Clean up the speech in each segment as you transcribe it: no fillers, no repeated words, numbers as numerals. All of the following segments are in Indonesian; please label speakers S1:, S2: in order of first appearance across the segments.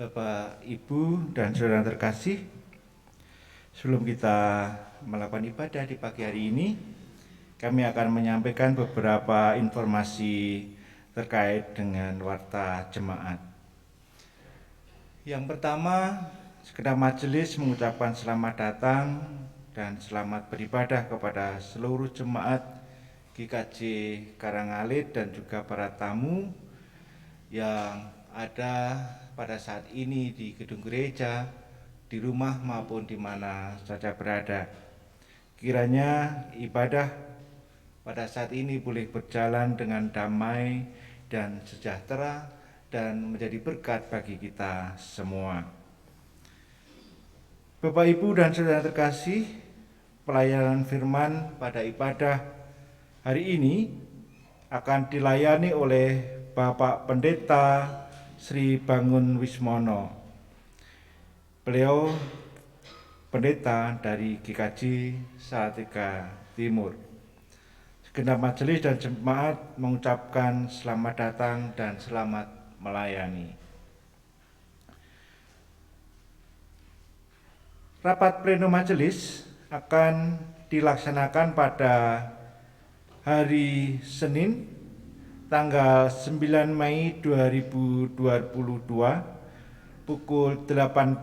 S1: Bapak, Ibu, dan saudara terkasih, sebelum kita melakukan ibadah di pagi hari ini, kami akan menyampaikan beberapa informasi terkait dengan warta jemaat. Yang pertama, segenap majelis mengucapkan selamat datang dan selamat beribadah kepada seluruh jemaat GKJ Karangalit dan juga para tamu yang ada pada saat ini di gedung gereja, di rumah maupun di mana saja berada. Kiranya ibadah pada saat ini boleh berjalan dengan damai dan sejahtera dan menjadi berkat bagi kita semua. Bapak, Ibu, dan saudara terkasih, pelayanan firman pada ibadah hari ini akan dilayani oleh Bapak Pendeta Sri Bangun Wismono. Beliau pendeta dari GKJ Salatiga Timur. Segenap majelis dan jemaat mengucapkan selamat datang dan selamat melayani. Rapat pleno majelis akan dilaksanakan pada hari Senin tanggal 9 Mei 2022 pukul 18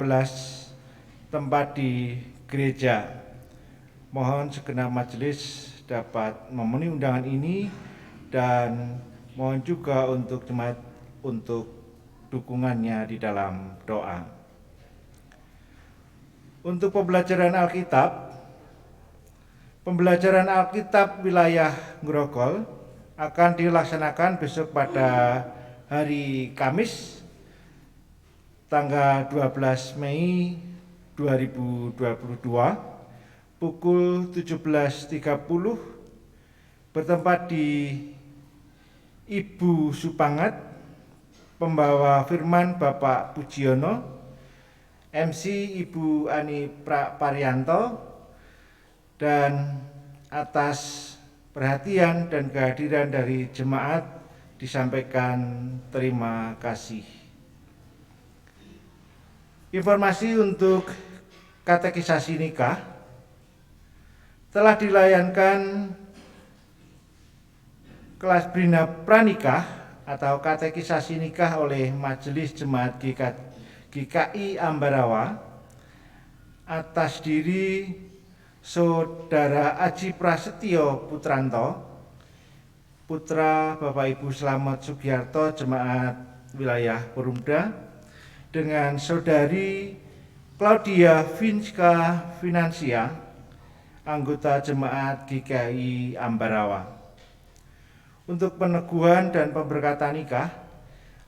S1: tempat di gereja. Mohon segenap majelis dapat memenuhi undangan ini dan mohon juga untuk jemaat untuk dukungannya di dalam doa. Untuk pembelajaran Alkitab wilayah Grogol akan dilaksanakan besok pada hari Kamis tanggal 12 Mei 2022 pukul 17.30 bertempat di Ibu Supangat, pembawa firman Bapak Pujiono, MC Ibu Ani Parianto, dan atas perhatian dan kehadiran dari jemaat disampaikan terima kasih. Informasi untuk katekisasi nikah telah dilayankan kelas Brina Pranikah atau katekisasi nikah oleh Majelis Jemaat GKI Ambarawa atas diri Saudara Aji Prasetyo Putranto, putra Bapak Ibu Slamet Sugiarto, Jemaat Wilayah Perumda, dengan Saudari Claudia Vinska Finansia, anggota Jemaat GKI Ambarawa. Untuk peneguhan dan pemberkatan nikah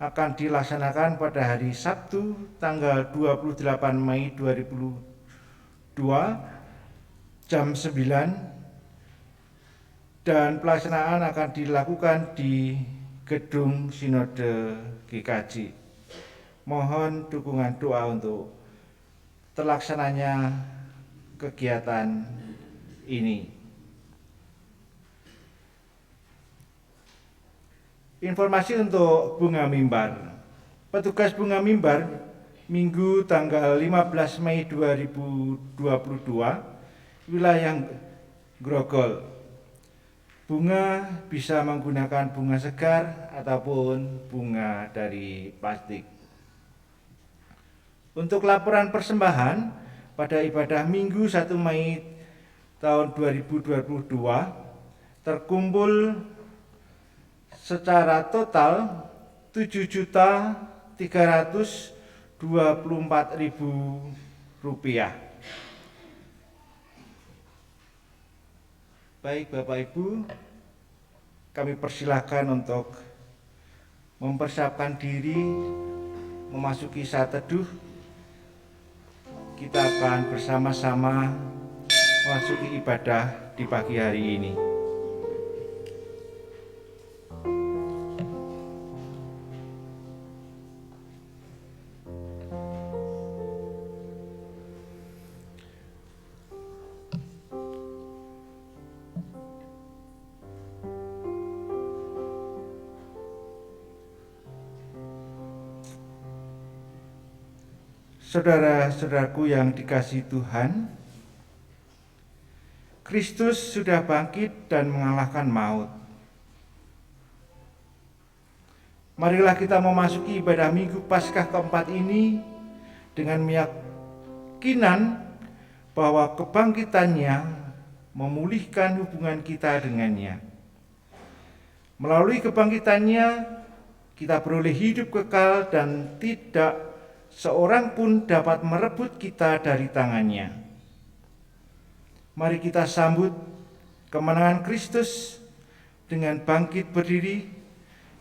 S1: akan dilaksanakan pada hari Sabtu tanggal 28 Mei 2022 jam 9 dan pelaksanaan akan dilakukan di Gedung Sinode GKJ. Mohon dukungan doa untuk terlaksananya kegiatan ini. Informasi untuk bunga mimbar. Petugas bunga mimbar Minggu tanggal 15 Mei 2022 wilayah Grogol. Bunga bisa menggunakan bunga segar ataupun bunga dari plastik. Untuk laporan persembahan pada ibadah Minggu 1 Mei tahun 2022 terkumpul secara total 7.324.000 rupiah. Baik Bapak Ibu, kami persilahkan untuk mempersiapkan diri memasuki saat teduh. Kita akan bersama-sama memasuki ibadah di pagi hari ini. Saudara-saudaraku yang dikasihi Tuhan, Kristus sudah bangkit dan mengalahkan maut. Marilah kita memasuki ibadah Minggu Paskah keempat ini dengan keyakinan bahwa kebangkitannya memulihkan hubungan kita dengannya. Melalui kebangkitannya, kita beroleh hidup kekal dan tidak seorang pun dapat merebut kita dari tangannya. Mari kita sambut kemenangan Kristus dengan bangkit berdiri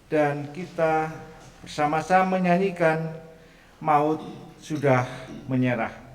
S1: dan kita bersama-sama menyanyikan maut sudah menyerah.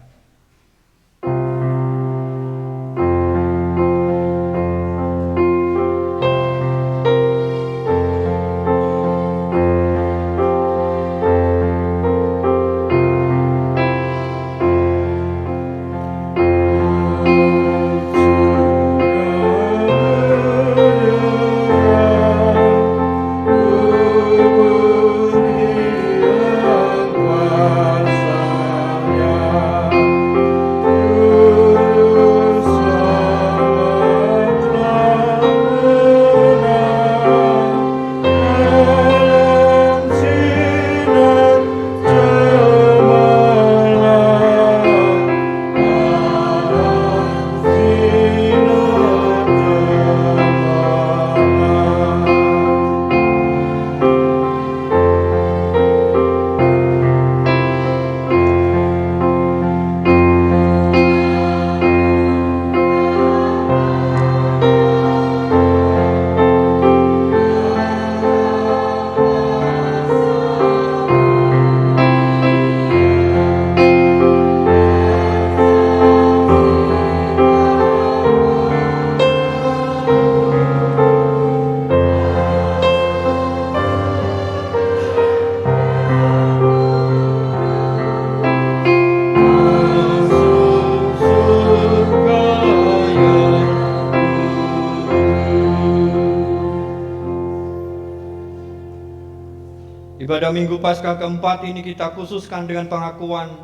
S2: Ibadah Minggu Paskah keempat ini kita khususkan dengan pengakuan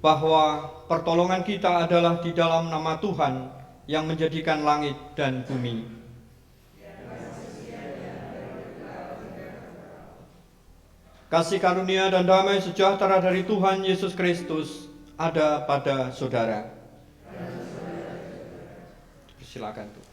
S2: bahwa pertolongan kita adalah di dalam nama Tuhan yang menjadikan langit dan bumi. Kasih karunia dan damai sejahtera dari Tuhan Yesus Kristus ada pada saudara. Silakan Tuhan.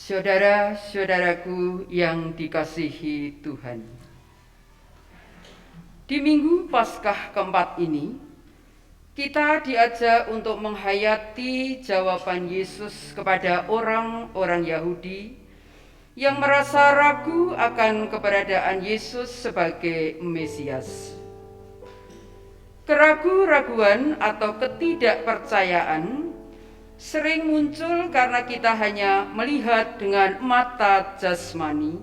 S3: Saudara-saudaraku yang dikasihi Tuhan, di Minggu Paskah keempat ini, kita diajak untuk menghayati jawaban Yesus kepada orang-orang Yahudi yang merasa ragu akan keberadaan Yesus sebagai Mesias. Keraguan-raguan atau ketidakpercayaan sering muncul karena kita hanya melihat dengan mata jasmani,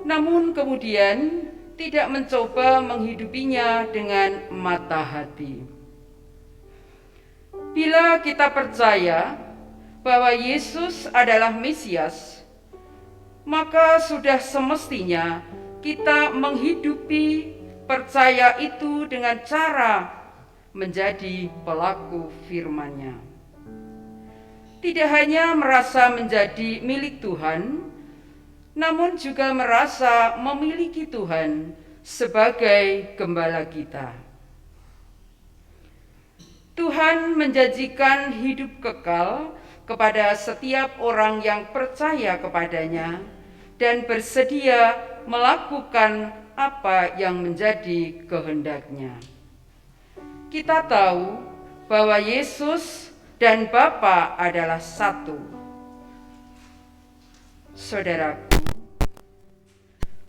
S3: namun kemudian tidak mencoba menghidupinya dengan mata hati. Bila kita percaya bahwa Yesus adalah Mesias, maka sudah semestinya kita menghidupi percaya itu dengan cara menjadi pelaku firman-Nya. Tidak hanya merasa menjadi milik Tuhan, namun juga merasa memiliki Tuhan sebagai gembala kita. Tuhan menjanjikan hidup kekal kepada setiap orang yang percaya kepadanya dan bersedia melakukan apa yang menjadi kehendak-Nya. Kita tahu bahwa Yesus dan Bapa adalah satu. Saudaraku,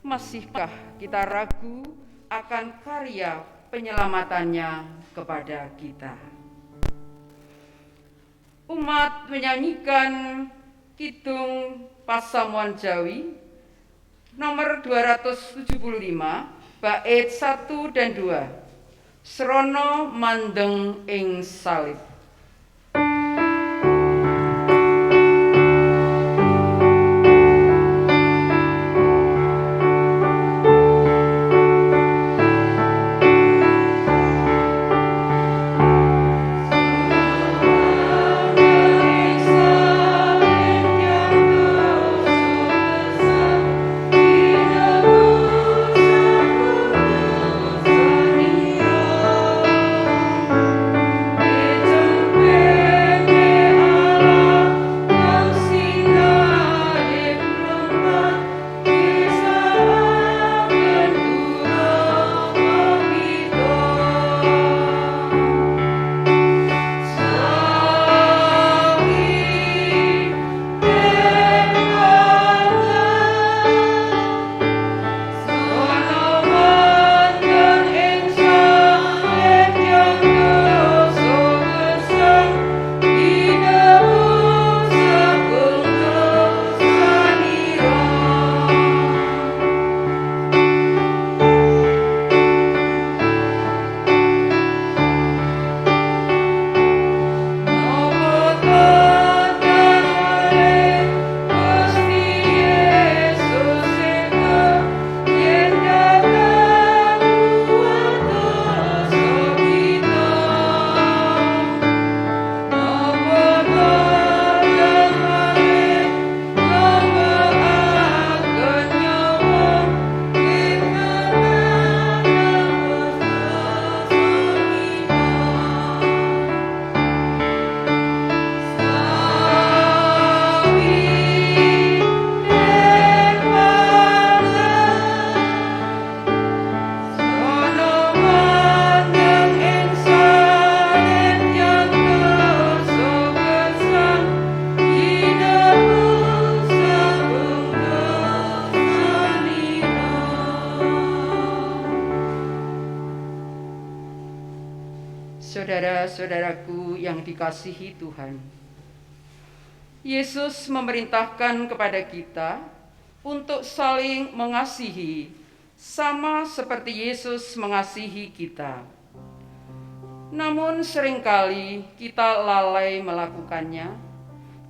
S3: masihkah kita ragu akan karya penyelamatannya kepada kita? Umat menyanyikan Kidung Pasamuan Jawi nomor 275 bait 1 dan 2. Srono mandeng ing salib. Saudara-saudaraku yang dikasihi Tuhan, Yesus memerintahkan kepada kita untuk saling mengasihi sama seperti Yesus mengasihi kita. Namun seringkali kita lalai melakukannya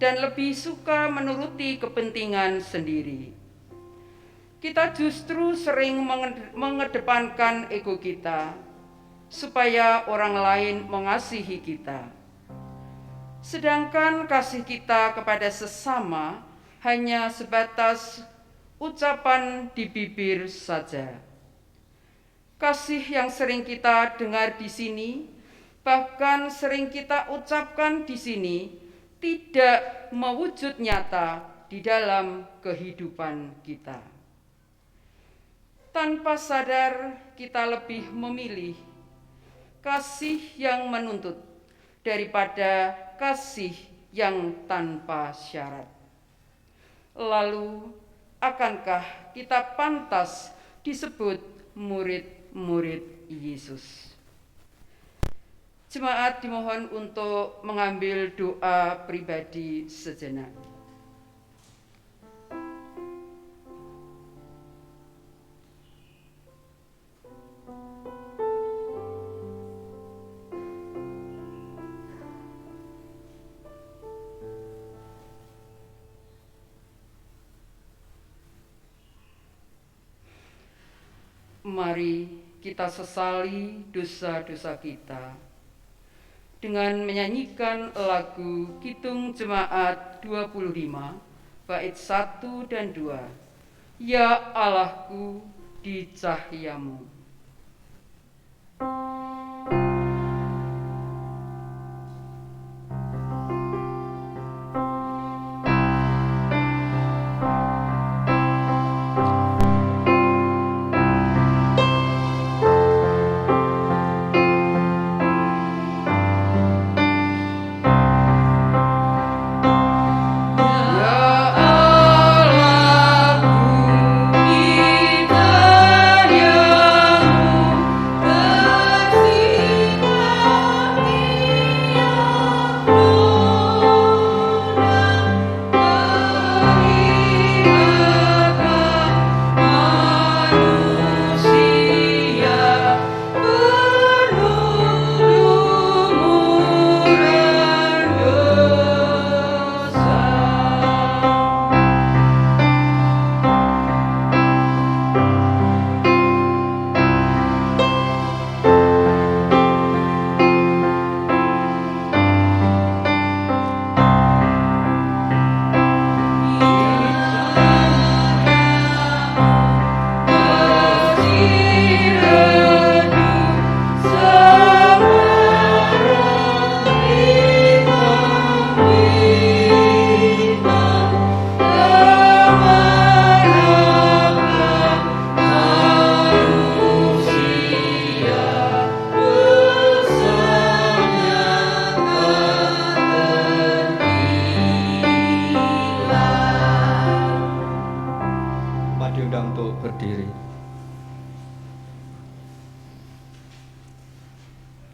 S3: dan lebih suka menuruti kepentingan sendiri. Kita justru sering mengedepankan ego kita supaya orang lain mengasihi kita. Sedangkan kasih kita kepada sesama hanya sebatas ucapan di bibir saja. Kasih yang sering kita dengar di sini, bahkan sering kita ucapkan di sini, tidak mewujud nyata di dalam kehidupan kita. Tanpa sadar, kita lebih memilih kasih yang menuntut daripada kasih yang tanpa syarat. Lalu, akankah kita pantas disebut murid-murid Yesus? Jemaat dimohon untuk mengambil doa pribadi sejenak. Mari kita sesali dosa-dosa kita dengan menyanyikan lagu Kidung Jemaat 25 bait 1 dan 2. Ya Allahku di cahayamu.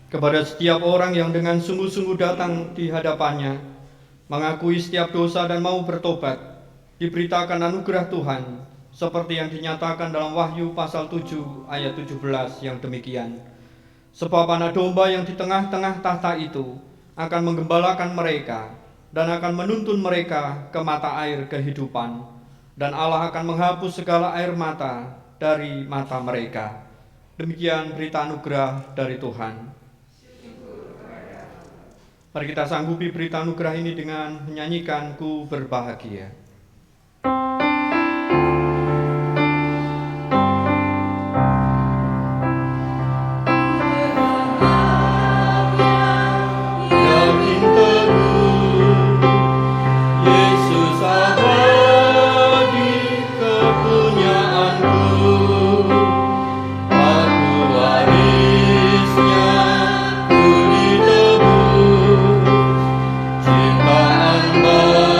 S2: Kepada setiap orang yang dengan sungguh-sungguh datang di hadapannya, mengakui setiap dosa dan mau bertobat, diberitakan anugerah Tuhan, seperti yang dinyatakan dalam Wahyu pasal 7 ayat 17 yang demikian. Sebab anak domba yang di tengah-tengah tahta itu akan menggembalakan mereka dan akan menuntun mereka ke mata air kehidupan, dan Allah akan menghapus segala air mata dari mata mereka. Demikian berita anugerah dari Tuhan. Mari kita sanggupi berita anugerah ini dengan menyanyikan Ku Berbahagia.
S4: Ciptaan baru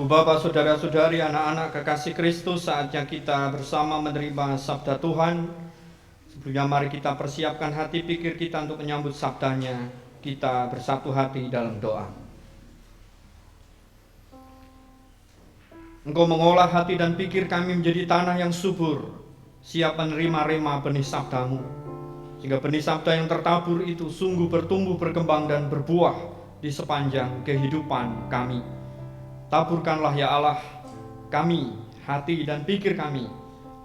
S2: Ibu bapak, saudara-saudari, anak-anak kekasih Kristus, saatnya kita bersama menerima sabda Tuhan. Sebelumnya mari kita persiapkan hati pikir kita untuk menyambut sabdanya. Kita bersatu hati dalam doa. Engkau mengolah hati dan pikir kami menjadi tanah yang subur, siap menerima rema benih sabdamu, sehingga benih sabda yang tertabur itu sungguh bertumbuh, berkembang, dan berbuah di sepanjang kehidupan kami. Taburkanlah ya Allah kami, hati dan pikir kami,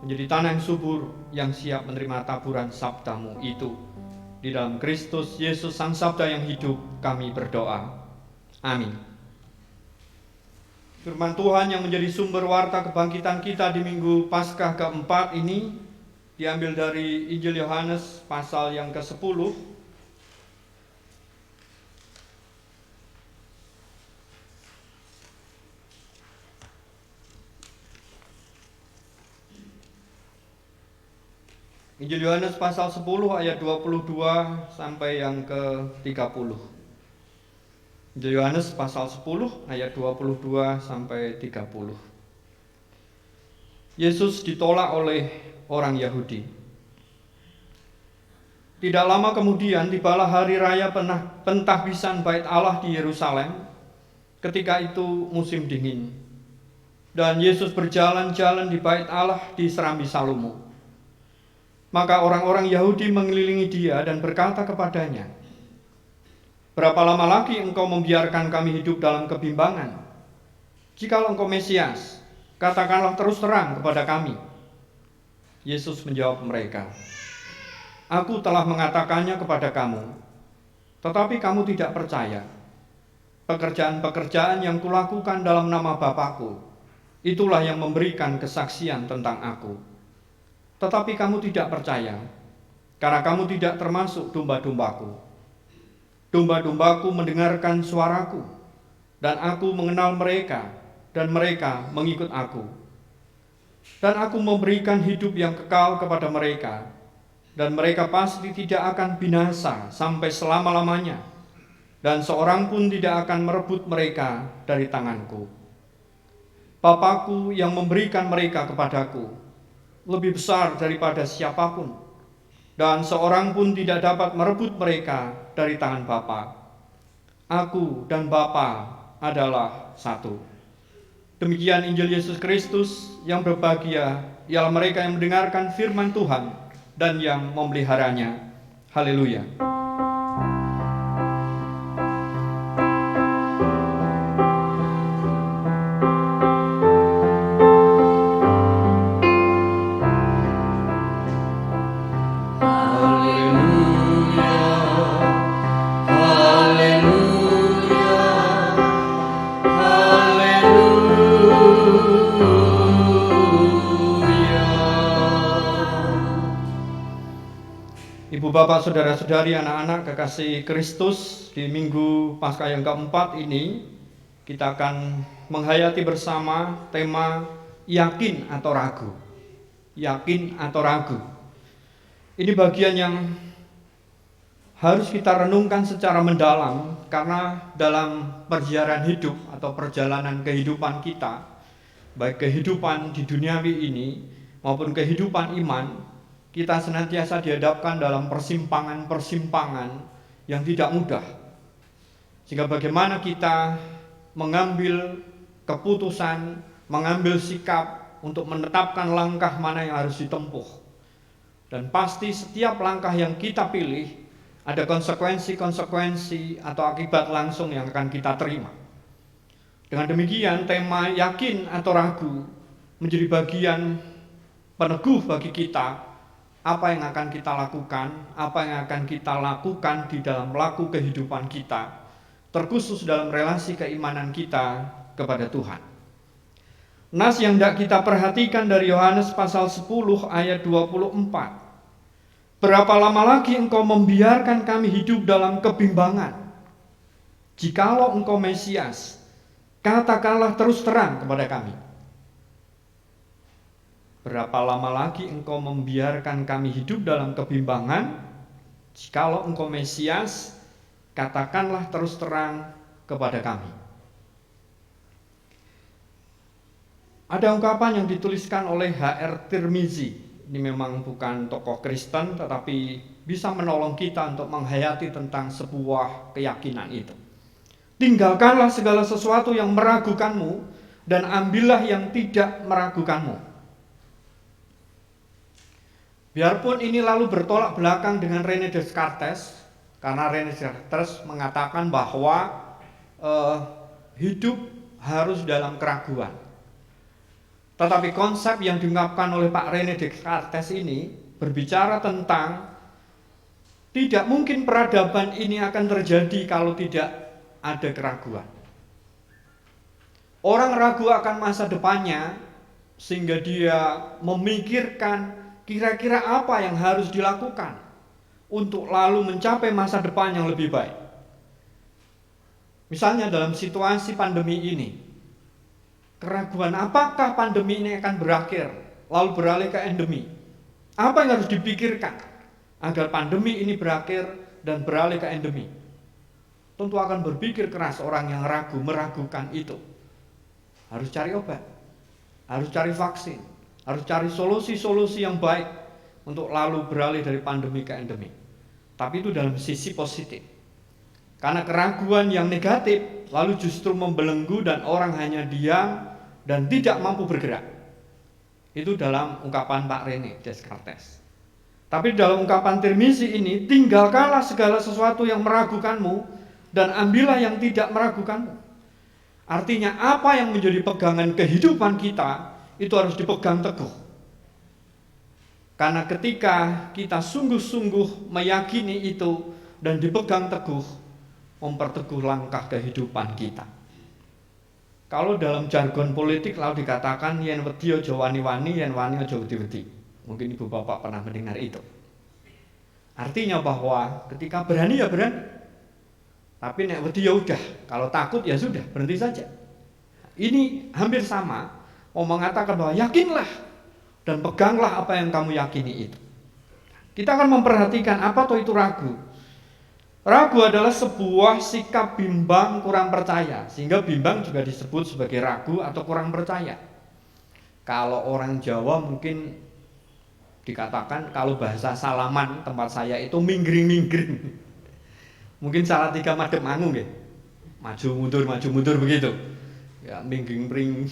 S2: menjadi tanah yang subur, yang siap menerima taburan sabdamu itu. Di dalam Kristus Yesus Sang Sabda yang hidup kami berdoa. Amin. Firman Tuhan yang menjadi sumber warta kebangkitan kita di minggu Paskah keempat ini diambil dari Injil Yohanes pasal yang ke-10. Injil Yohanes pasal 10 ayat 22 sampai yang ke-30. Injil Yohanes pasal 10 ayat 22 sampai 30. Yesus ditolak oleh orang Yahudi. Tidak lama kemudian tibalah hari raya pentahbisan Bait Allah di Yerusalem. Ketika itu musim dingin. Dan Yesus berjalan-jalan di Bait Allah di Serambi Salomo. Maka orang-orang Yahudi mengelilingi dia dan berkata kepadanya, "Berapa lama lagi engkau membiarkan kami hidup dalam kebimbangan? Jikalau engkau Mesias, katakanlah terus terang kepada kami." Yesus menjawab mereka, "Aku telah mengatakannya kepada kamu, tetapi kamu tidak percaya. Pekerjaan-pekerjaan yang kulakukan dalam nama Bapa-Ku, itulah yang memberikan kesaksian tentang Aku. Tetapi kamu tidak percaya, karena kamu tidak termasuk domba-dombaku. Domba-dombaku mendengarkan suaraku, dan aku mengenal mereka, dan mereka mengikut aku. Dan aku memberikan hidup yang kekal kepada mereka, dan mereka pasti tidak akan binasa sampai selama-lamanya, dan seorang pun tidak akan merebut mereka dari tanganku. Bapa-Ku yang memberikan mereka kepadaku lebih besar daripada siapapun, dan seorang pun tidak dapat merebut mereka dari tangan Bapa. Aku dan Bapa adalah satu." Demikian Injil Yesus Kristus. Yang berbahagia ialah mereka yang mendengarkan firman Tuhan dan yang memeliharanya. Haleluya. Ibu bapak, saudara-saudari, anak-anak kekasih Kristus, di minggu Paskah yang keempat ini kita akan menghayati bersama tema yakin atau ragu. Yakin atau ragu. Ini bagian yang harus kita renungkan secara mendalam, karena dalam perjalanan hidup atau perjalanan kehidupan kita, baik kehidupan di duniawi ini maupun kehidupan iman, kita senantiasa dihadapkan dalam persimpangan-persimpangan yang tidak mudah. Sehingga bagaimana kita mengambil keputusan, mengambil sikap untuk menetapkan langkah mana yang harus ditempuh. Dan pasti setiap langkah yang kita pilih ada konsekuensi-konsekuensi atau akibat langsung yang akan kita terima. Dengan demikian, tema yakin atau ragu menjadi bagian peneguh bagi kita apa yang akan kita lakukan, apa yang akan kita lakukan di dalam laku kehidupan kita, terkhusus dalam relasi keimanan kita kepada Tuhan. Nas yang hendak kita perhatikan dari Yohanes pasal 10 ayat 24. "Berapa lama lagi engkau membiarkan kami hidup dalam kebimbangan? Jikalau engkau Mesias, katakanlah terus terang kepada kami." Berapa lama lagi engkau membiarkan kami hidup dalam kebimbangan? Jikalau engkau Mesias, katakanlah terus terang kepada kami. Ada ungkapan yang dituliskan oleh H.R. Tirmizi. Ini memang bukan tokoh Kristen, tetapi bisa menolong kita untuk menghayati tentang sebuah keyakinan itu. Tinggalkanlah segala sesuatu yang meragukanmu dan ambillah yang tidak meragukanmu. Biarpun ini lalu bertolak belakang dengan René Descartes, karena René Descartes mengatakan bahwa hidup harus dalam keraguan. Tetapi konsep yang diungkapkan oleh Pak René Descartes ini berbicara tentang tidak mungkin peradaban ini akan terjadi kalau tidak ada keraguan. Orang ragu akan masa depannya sehingga dia memikirkan kira-kira apa yang harus dilakukan untuk lalu mencapai masa depan yang lebih baik. Misalnya dalam situasi pandemi ini, keraguan apakah pandemi ini akan berakhir lalu beralih ke endemi? Apa yang harus dipikirkan agar pandemi ini berakhir dan beralih ke endemi? Tentu akan berpikir keras orang yang ragu, meragukan itu. Harus cari obat, harus cari vaksin, harus cari solusi-solusi yang baik untuk lalu beralih dari pandemi ke endemi. Tapi itu dalam sisi positif. Karena keraguan yang negatif lalu justru membelenggu dan orang hanya diam dan tidak mampu bergerak. Itu dalam ungkapan Pak René Descartes. Tapi dalam ungkapan Tirmizi ini, tinggalkanlah segala sesuatu yang meragukanmu dan ambillah yang tidak meragukanmu. Artinya apa yang menjadi pegangan kehidupan kita itu harus dipegang teguh. Karena ketika kita sungguh-sungguh meyakini itu dan dipegang teguh, memperteguh langkah kehidupan kita. Kalau dalam jargon politik lalu dikatakan yen wedi aja wani-wani, yen wani aja wedi-wedi. Mungkin ibu bapak pernah mendengar itu. Artinya bahwa ketika berani ya berani. Tapi nek wedi ya udah, kalau takut ya sudah, berhenti saja. Ini hampir sama, mau mengatakan bahwa yakinlah dan peganglah apa yang kamu yakini itu. Kita akan memperhatikan apa toh itu ragu. Ragu adalah sebuah sikap bimbang kurang percaya, sehingga bimbang juga disebut sebagai ragu atau kurang percaya. Kalau orang Jawa mungkin dikatakan, kalau bahasa Salaman tempat saya itu minggring-minggring. Mungkin salah tiga madep mangung ya, maju mundur begitu. Ya minggring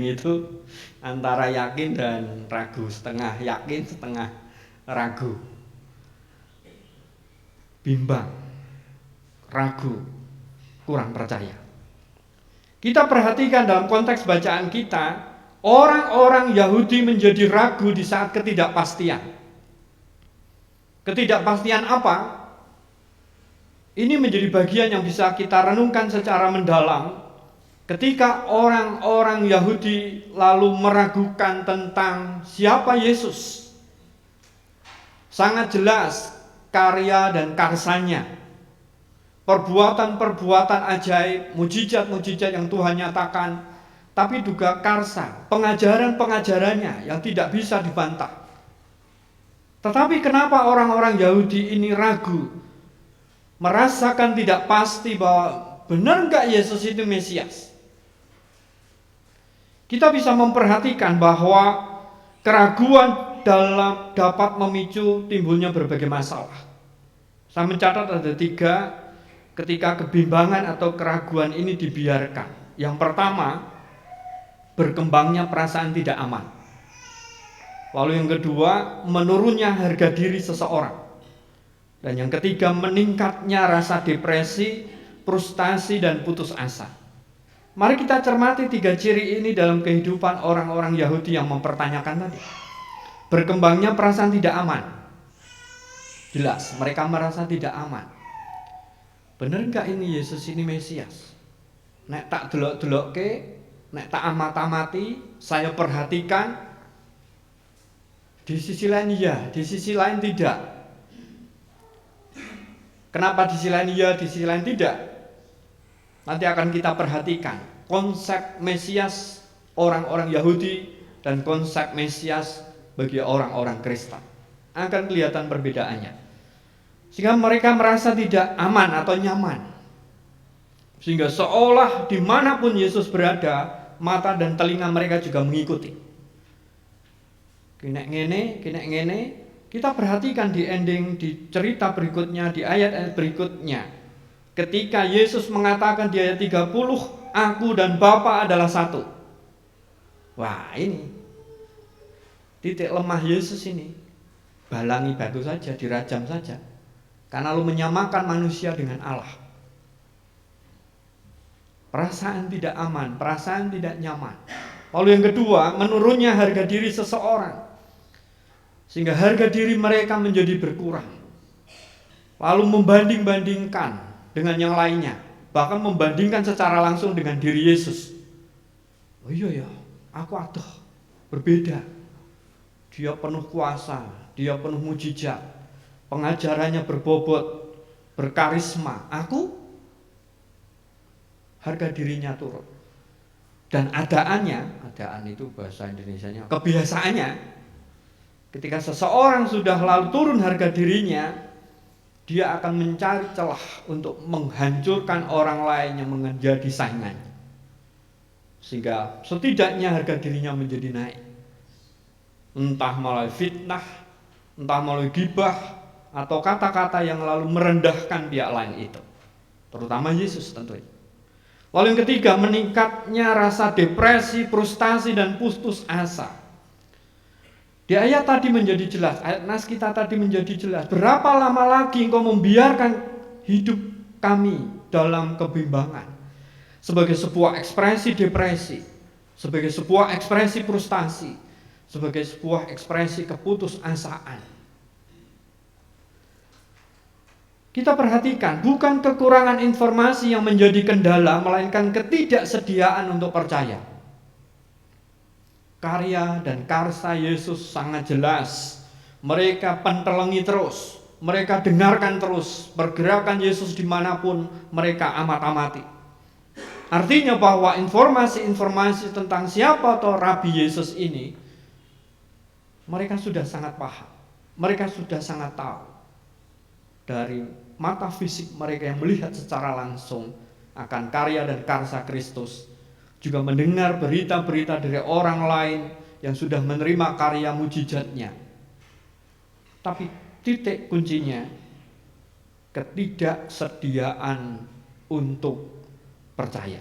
S2: itu antara yakin dan ragu, setengah yakin setengah ragu. Bimbang, ragu, kurang percaya. Kita perhatikan dalam konteks bacaan kita, orang-orang Yahudi menjadi ragu di saat ketidakpastian. Ketidakpastian apa? Ini menjadi bagian yang bisa kita renungkan secara mendalam ketika orang-orang Yahudi lalu meragukan tentang siapa Yesus. Sangat jelas karya dan karsanya, perbuatan-perbuatan ajaib, mujizat-mujizat yang Tuhan nyatakan, tapi juga karsa, pengajaran-pengajarannya yang tidak bisa dibantah. Tetapi kenapa orang-orang Yahudi ini ragu, merasakan tidak pasti bahwa benar enggak Yesus itu Mesias? Kita bisa memperhatikan bahwa keraguan dapat memicu timbulnya berbagai masalah. Saya mencatat ada 3 ketika kebimbangan atau keraguan ini dibiarkan. Yang pertama, berkembangnya perasaan tidak aman. Lalu yang kedua, menurunnya harga diri seseorang. Dan yang ketiga, meningkatnya rasa depresi, frustasi, dan putus asa. Mari kita cermati 3 ciri ini dalam kehidupan orang-orang Yahudi yang mempertanyakan tadi. Berkembangnya perasaan tidak aman. Jelas, mereka merasa tidak aman. Benar enggak ini Yesus ini Mesias? Nek tak delok-delokke, nek tak amat-amati, saya perhatikan, di sisi lain iya, di sisi lain tidak. Kenapa di sisi lain iya, di sisi lain tidak? Nanti akan kita perhatikan konsep Mesias orang-orang Yahudi dan konsep Mesias bagi orang-orang Kristen. Akan kelihatan perbedaannya. Sehingga mereka merasa tidak aman atau nyaman. Sehingga seolah dimanapun Yesus berada, mata dan telinga mereka juga mengikuti. Kene ngene, kita perhatikan di ending, di cerita berikutnya, di ayat-ayat berikutnya. Ketika Yesus mengatakan di ayat 30, aku dan Bapa adalah satu. Wah, ini titik lemah Yesus ini. Balangi batu saja, dirajam saja. Karena lu menyamakan manusia dengan Allah. Perasaan tidak aman, perasaan tidak nyaman. Lalu yang kedua, menurunnya harga diri seseorang. Sehingga harga diri mereka menjadi berkurang. Lalu membanding-bandingkan dengan yang lainnya. Bahkan membandingkan secara langsung dengan diri Yesus. Oh iya ya, aku aduh, berbeda. Dia penuh kuasa, dia penuh mujizat. Pengajarannya berbobot, berkarisma. Aku, harga dirinya turun. Dan adaan itu bahasa Indonesianya, kebiasaannya, ketika seseorang sudah lalu turun harga dirinya, dia akan mencari celah untuk menghancurkan orang lain yang menjadi saingannya. Sehingga setidaknya harga dirinya menjadi naik. Entah melalui fitnah, entah melalui gibah, atau kata-kata yang lalu merendahkan pihak lain itu. Terutama Yesus tentunya. Lalu yang ketiga, meningkatnya rasa depresi, frustasi, dan putus asa. Di ayat tadi menjadi jelas, ayat nas kita tadi menjadi jelas. Berapa lama lagi engkau membiarkan hidup kami dalam kebimbangan? Sebagai sebuah ekspresi depresi, sebagai sebuah ekspresi frustasi, sebagai sebuah ekspresi keputusasaan. Kita perhatikan, bukan kekurangan informasi yang menjadi kendala, melainkan ketidaksediaan untuk percaya. Karya dan karsa Yesus sangat jelas. Mereka pentelengi terus, mereka dengarkan terus pergerakan Yesus dimanapun mereka amat-amati. Artinya bahwa informasi-informasi tentang siapa atau Rabi Yesus ini, mereka sudah sangat paham, mereka sudah sangat tahu. Dari mata fisik mereka yang melihat secara langsung akan karya dan karsa Kristus, juga mendengar berita-berita dari orang lain yang sudah menerima karya mujizatnya. Tapi titik kuncinya, ketidaksediaan untuk percaya.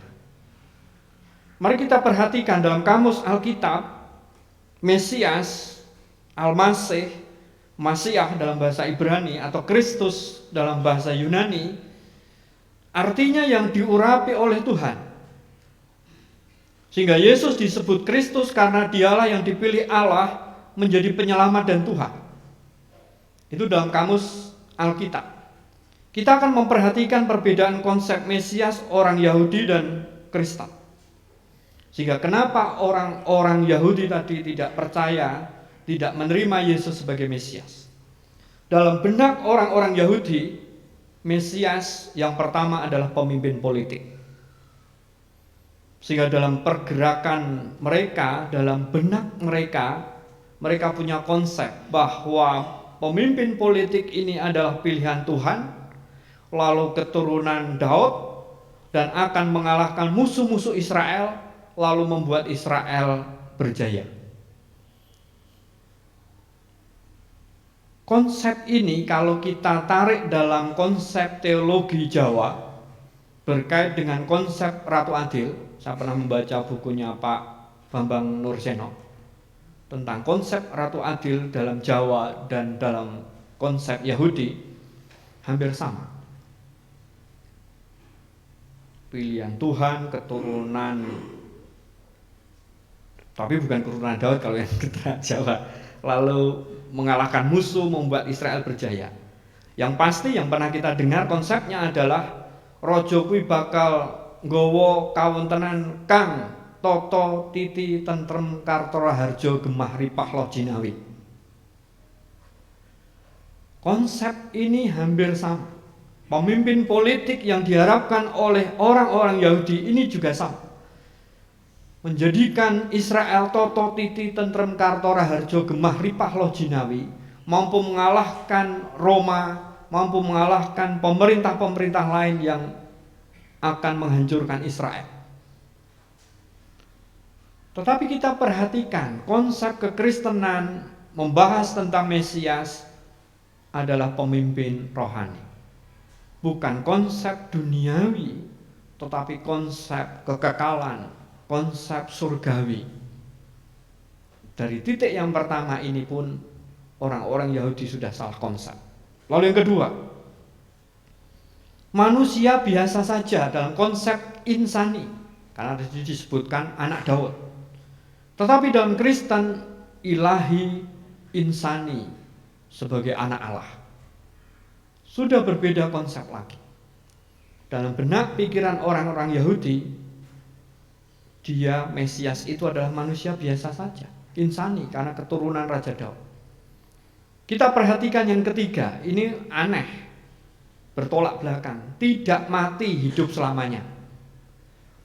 S2: Mari kita perhatikan dalam kamus Alkitab, Mesias, Al-Masih, Masiah dalam bahasa Ibrani atau Kristus dalam bahasa Yunani, artinya yang diurapi oleh Tuhan. Sehingga Yesus disebut Kristus karena dialah yang dipilih Allah menjadi penyelamat dan Tuhan. Itu dalam kamus Alkitab. Kita akan memperhatikan perbedaan konsep Mesias orang Yahudi dan Kristen. Sehingga kenapa orang-orang Yahudi tadi tidak percaya, tidak menerima Yesus sebagai Mesias. Dalam benak orang-orang Yahudi, Mesias yang pertama adalah pemimpin politik. Sehingga dalam pergerakan mereka, dalam benak mereka, mereka punya konsep bahwa pemimpin politik ini adalah pilihan Tuhan, lalu keturunan Daud, dan akan mengalahkan musuh-musuh Israel, lalu membuat Israel berjaya. Konsep ini kalau kita tarik dalam konsep teologi Jawa, berkait dengan konsep Ratu Adil. Saya pernah membaca bukunya Pak Bambang Nurseno tentang konsep Ratu Adil dalam Jawa dan dalam konsep Yahudi hampir sama. Pilihan Tuhan, keturunan, tapi bukan keturunan Daud kalau yang keturunan Jawa, lalu mengalahkan musuh, membuat Israel berjaya. Yang pasti yang pernah kita dengar konsepnya adalah Raja kuwi bakal nggawa kawontenan kang tata titi tentrem kartora harja gemah ripah loh jinawi. Konsep ini hampir sama. Pemimpin politik yang diharapkan oleh orang-orang Yahudi ini juga sama. Menjadikan Israel tata titi tentrem kartora harja gemah ripah loh jinawi, mampu mengalahkan Roma, mampu mengalahkan pemerintah-pemerintah lain yang akan menghancurkan Israel. Tetapi kita perhatikan konsep kekristenan membahas tentang Mesias adalah pemimpin rohani. Bukan konsep duniawi, tetapi konsep kekekalan, konsep surgawi. Dari titik yang pertama ini pun orang-orang Yahudi sudah salah konsep. Lalu yang kedua, manusia biasa saja dalam konsep insani, karena disebutkan anak Daud. Tetapi dalam Kristen, ilahi, insani sebagai anak Allah. Sudah berbeda konsep lagi. Dalam benak pikiran orang-orang Yahudi, dia Mesias itu adalah manusia biasa saja, insani karena keturunan Raja Daud. Kita perhatikan yang ketiga, ini aneh, bertolak belakang, tidak mati hidup selamanya.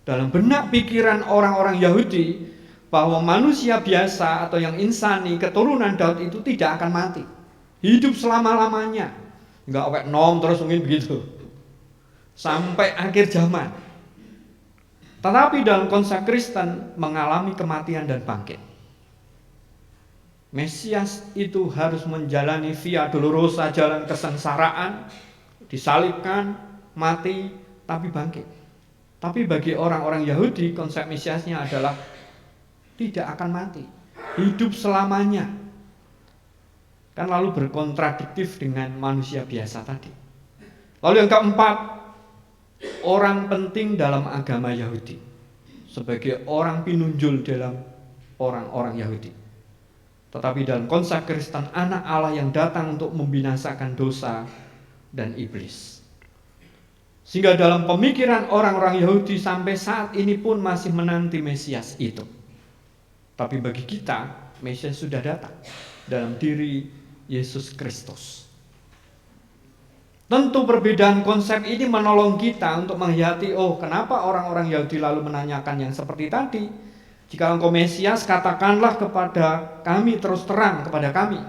S2: Dalam benak pikiran orang-orang Yahudi, bahwa manusia biasa atau yang insani keturunan Daud itu tidak akan mati, hidup selama-lamanya. Enggak awet nom terus mungkin begitu sampai akhir zaman. Tetapi dalam konsep Kristen mengalami kematian dan bangkit. Mesias itu harus menjalani via dolorosa, jalan kesengsaraan, disalibkan, mati, tapi bangkit. Tapi bagi orang-orang Yahudi konsep Mesiasnya adalah tidak akan mati, hidup selamanya. Kan lalu berkontradiktif dengan manusia biasa tadi. Lalu yang keempat, orang penting dalam agama Yahudi sebagai orang pinunjul dalam orang-orang Yahudi. Tetapi dalam konsep Kristen, anak Allah yang datang untuk membinasakan dosa dan iblis. Sehingga dalam pemikiran orang-orang Yahudi sampai saat ini pun masih menanti Mesias itu. Tapi bagi kita, Mesias sudah datang dalam diri Yesus Kristus. Tentu perbedaan konsep ini menolong kita untuk menghayati, oh kenapa orang-orang Yahudi lalu menanyakan yang seperti tadi. Jika engkau Mesias, katakanlah kepada kami, terus terang kepada kami.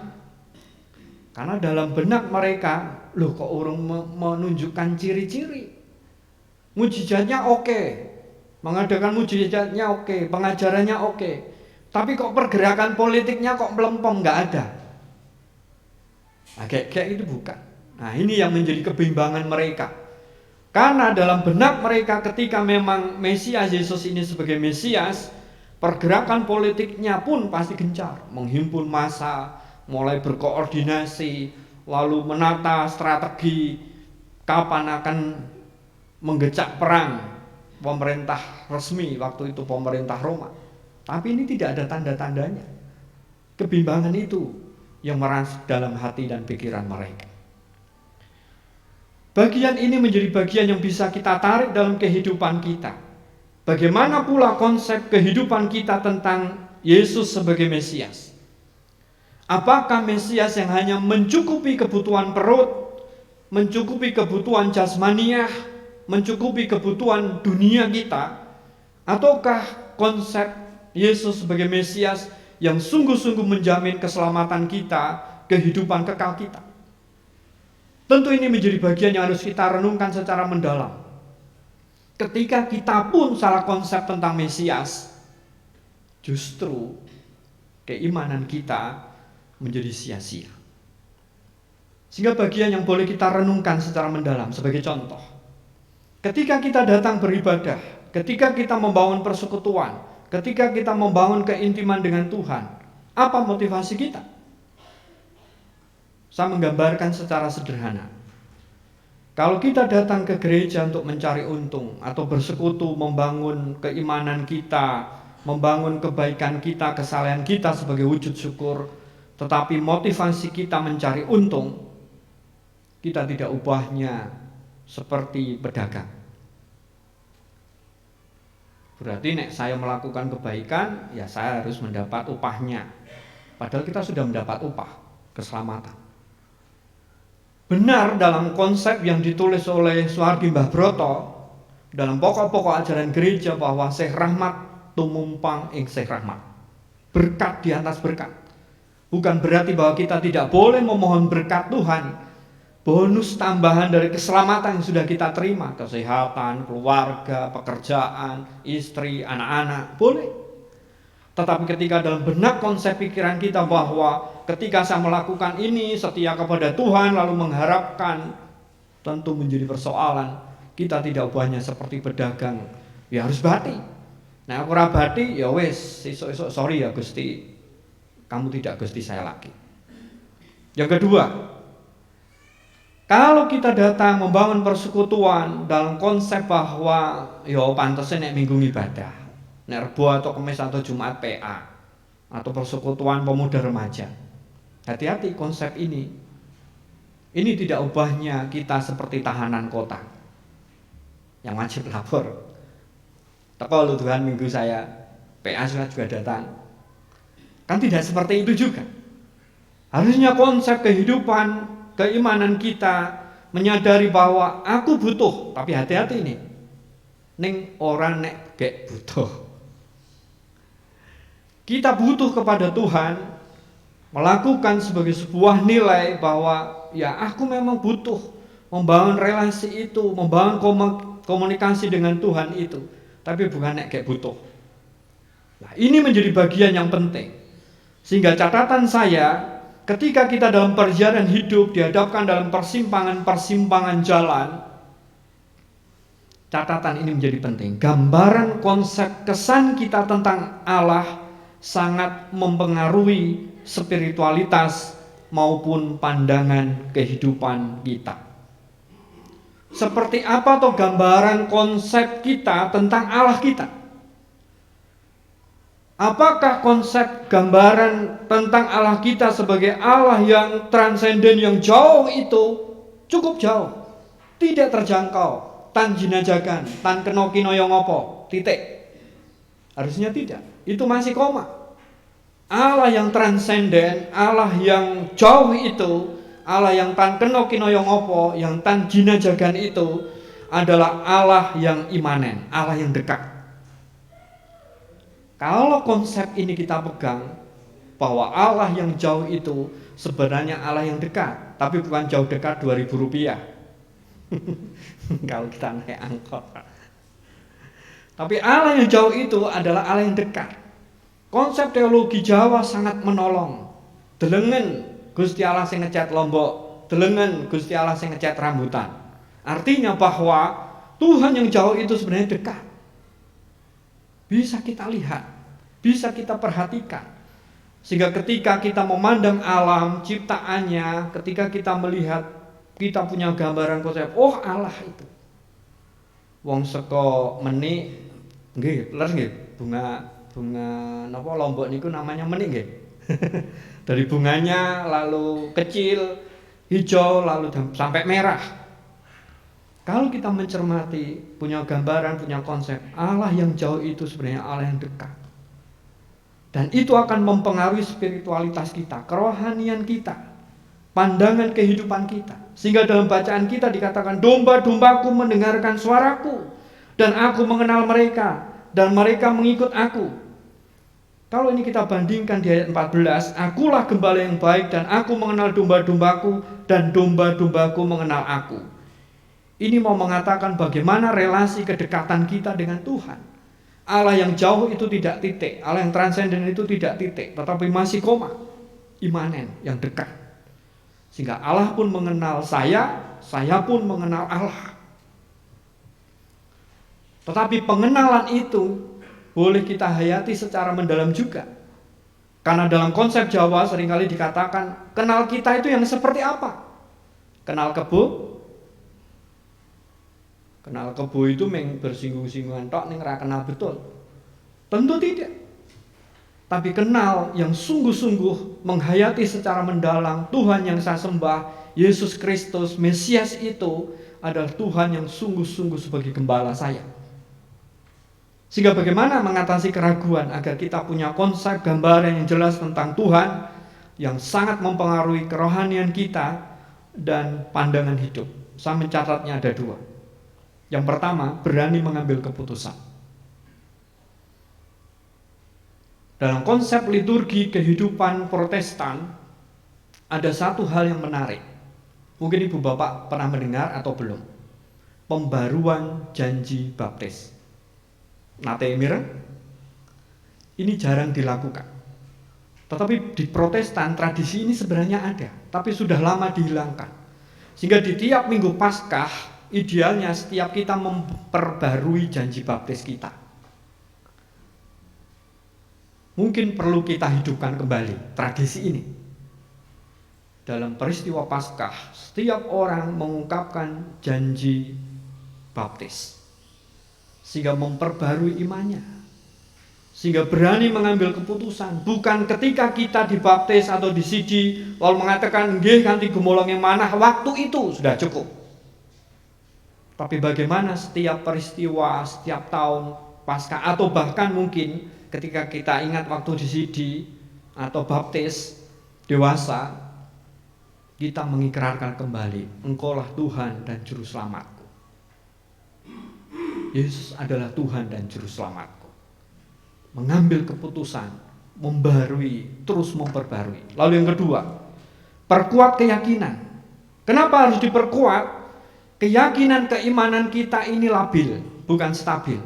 S2: Karena dalam benak mereka, loh kok orang menunjukkan ciri-ciri. Mujizatnya oke, mengadakan mujizatnya oke, pengajarannya oke. Tapi kok pergerakan politiknya kok melempem, nggak ada. Nah, kayak itu bukan. Nah, ini yang menjadi kebimbangan mereka. Karena dalam benak mereka ketika memang Mesias Yesus ini sebagai Mesias, pergerakan politiknya pun pasti gencar, menghimpun massa, mulai berkoordinasi, lalu menata strategi kapan akan menggecak perang pemerintah resmi, waktu itu pemerintah Roma. Tapi ini tidak ada tanda-tandanya. Kebimbangan itu yang merasuk dalam hati dan pikiran mereka. Bagian ini menjadi bagian yang bisa kita tarik dalam kehidupan kita. Bagaimana pula konsep kehidupan kita tentang Yesus sebagai Mesias? Apakah Mesias yang hanya mencukupi kebutuhan perut, mencukupi kebutuhan jasmaniah, mencukupi kebutuhan dunia kita? Ataukah konsep Yesus sebagai Mesias yang sungguh-sungguh menjamin keselamatan kita, kehidupan kekal kita? Tentu ini menjadi bagian yang harus kita renungkan secara mendalam. Ketika kita pun salah konsep tentang Mesias, justru keimanan kita menjadi sia-sia. Sehingga bagian yang boleh kita renungkan secara mendalam sebagai contoh. Ketika kita datang beribadah, ketika kita membangun persekutuan, ketika kita membangun keintiman dengan Tuhan, apa motivasi kita? Saya menggambarkan secara sederhana. Kalau kita datang ke gereja untuk mencari untung atau bersekutu membangun keimanan kita, membangun kebaikan kita, kesalehan kita sebagai wujud syukur, tetapi motivasi kita mencari untung, kita tidak ubahnya seperti pedagang. Berarti nek saya melakukan kebaikan, ya saya harus mendapat upahnya. Padahal kita sudah mendapat upah, keselamatan. Benar dalam konsep yang ditulis oleh Suhardi Mbah Broto dalam pokok-pokok ajaran gereja bahwa Syekh Rahmat tumumpang ing Syekh Rahmat. Berkat di atas berkat. Bukan berarti bahwa kita tidak boleh memohon berkat Tuhan, bonus tambahan dari keselamatan yang sudah kita terima, kesehatan, keluarga, pekerjaan, istri, anak-anak, boleh. Tetapi ketika dalam benak konsep pikiran kita bahwa ketika saya melakukan ini setia kepada Tuhan lalu mengharapkan, tentu menjadi persoalan. Kita tidak ubahnya seperti pedagang, ya harus bati. Nah aku ora bati, ya wis, esok-esok sorry ya Gusti, kamu tidak Gusti saya lagi. Yang kedua, kalau kita datang membangun persekutuan dalam konsep bahwa ya pantasnya nek minggu ibadah, nek Rebo atau Kamis atau Jumat PA atau persekutuan pemuda remaja. Hati-hati konsep ini. Ini tidak ubahnya kita seperti tahanan kota yang wajib lapor. Teko lu Tuhan minggu saya PA juga datang. Kan tidak seperti itu juga. Harusnya konsep kehidupan, keimanan kita menyadari bahwa aku butuh, tapi hati-hati nih. Ning orang nek gek butuh. Kita butuh kepada Tuhan, melakukan sebagai sebuah nilai bahwa ya aku memang butuh membangun relasi itu, membangun komunikasi dengan Tuhan itu, tapi bukan nek gek butuh. Nah, ini menjadi bagian yang penting. Sehingga catatan saya, ketika kita dalam perjalanan hidup dihadapkan dalam persimpangan-persimpangan jalan, catatan ini menjadi penting. Gambaran konsep kesan kita tentang Allah sangat mempengaruhi spiritualitas maupun pandangan kehidupan kita. Seperti apa toh gambaran konsep kita tentang Allah kita? Apakah konsep gambaran tentang Allah kita sebagai Allah yang transenden, yang jauh itu cukup jauh, tidak terjangkau, tan jinajakan, tan kena kinoyo ngopo, titik? Harusnya tidak, itu masih koma. Allah yang transenden, Allah yang jauh itu, Allah yang tan kena kinoyo ngopo, yang tan jinajakan itu adalah Allah yang imanen, Allah yang dekat. Kalau konsep ini kita pegang, bahwa Allah yang jauh itu sebenarnya Allah yang dekat, tapi bukan jauh dekat 2.000 rupiah. Kalau kita naik angkot. Tapi Allah yang jauh itu adalah Allah yang dekat. Konsep teologi Jawa sangat menolong. Delengen Gusti Allah sing ngecat Lombok, delengen Gusti Allah sing ngecat Rambutan. Artinya bahwa Tuhan yang jauh itu sebenarnya dekat. Bisa kita lihat, bisa kita perhatikan. Sehingga ketika kita memandang alam ciptaannya, ketika kita melihat, kita punya gambaran konsep, oh Allah itu. Wong seko meni, nggih, leres nggih, bunga napa Lombok niku namanya meni nggih. Dari bunganya lalu kecil, hijau, lalu sampai merah. Kalau kita mencermati, punya gambaran, punya konsep, Allah yang jauh itu sebenarnya Allah yang dekat. Dan itu akan mempengaruhi spiritualitas kita, kerohanian kita, pandangan kehidupan kita. Sehingga dalam bacaan kita dikatakan, domba-dombaku mendengarkan suaraku, dan aku mengenal mereka, dan mereka mengikut aku. Kalau ini kita bandingkan di ayat 14, akulah gembala yang baik, dan aku mengenal domba-dombaku, dan domba-dombaku mengenal aku. Ini mau mengatakan bagaimana relasi kedekatan kita dengan Tuhan. Allah yang jauh itu tidak titik, Allah yang transenden itu tidak titik, tetapi masih koma, imanen, yang dekat. Sehingga Allah pun mengenal saya pun mengenal Allah. Tetapi pengenalan itu boleh kita hayati secara mendalam juga. Karena dalam konsep Jawa seringkali dikatakan, kenal kita itu yang seperti apa? Kenal kebo? Kenal kebo itu bersinggung-singgungan tok ning ra kenal betul. Tentu tidak. Tapi kenal yang sungguh-sungguh menghayati secara mendalam Tuhan yang saya sembah, Yesus Kristus, Mesias itu adalah Tuhan yang sungguh-sungguh sebagai gembala saya. Sehingga bagaimana mengatasi keraguan agar kita punya konsep gambaran yang jelas tentang Tuhan yang sangat mempengaruhi kerohanian kita dan pandangan hidup. Saya mencatatnya ada 2. Yang pertama, berani mengambil keputusan. Dalam konsep liturgi kehidupan Protestan, ada satu hal yang menarik. Mungkin Ibu Bapak pernah mendengar atau belum. Pembaruan janji baptis. Nate mireng? Ini jarang dilakukan. Tetapi di Protestan tradisi ini sebenarnya ada, tapi sudah lama dihilangkan. Sehingga di tiap minggu Paskah, idealnya setiap kita memperbarui janji baptis kita. Mungkin perlu kita hidupkan kembali tradisi ini. Dalam peristiwa Paskah, setiap orang mengungkapkan janji baptis, sehingga memperbarui imannya, sehingga berani mengambil keputusan. Bukan ketika kita dibaptis atau disiji lalu mengatakan nggih kanthi gemolong yang manah, waktu itu sudah cukup. Tapi bagaimana setiap peristiwa, setiap tahun Paskah, atau bahkan mungkin ketika kita ingat waktu disidi atau baptis dewasa, kita mengikrarkan kembali, Engkaulah Tuhan dan Juru Selamatku. Yesus adalah Tuhan dan Juru Selamatku. Mengambil keputusan, membarui, terus memperbarui. Lalu yang kedua, perkuat keyakinan. Kenapa harus diperkuat? Keyakinan keimanan kita ini labil, bukan stabil.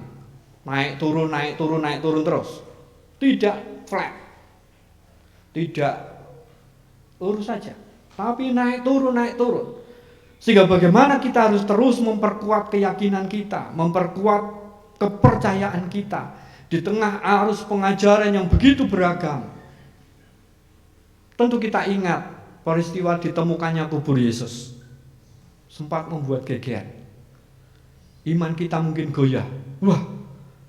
S2: Naik turun, naik turun, naik turun terus. Tidak flat. Tidak lurus saja, tapi naik turun, naik turun. Sehingga bagaimana kita harus terus memperkuat keyakinan kita, memperkuat kepercayaan kita di tengah arus pengajaran yang begitu beragam. Tentu kita ingat peristiwa ditemukannya kubur Yesus. Sempat membuat geger. Iman kita mungkin goyah. Wah,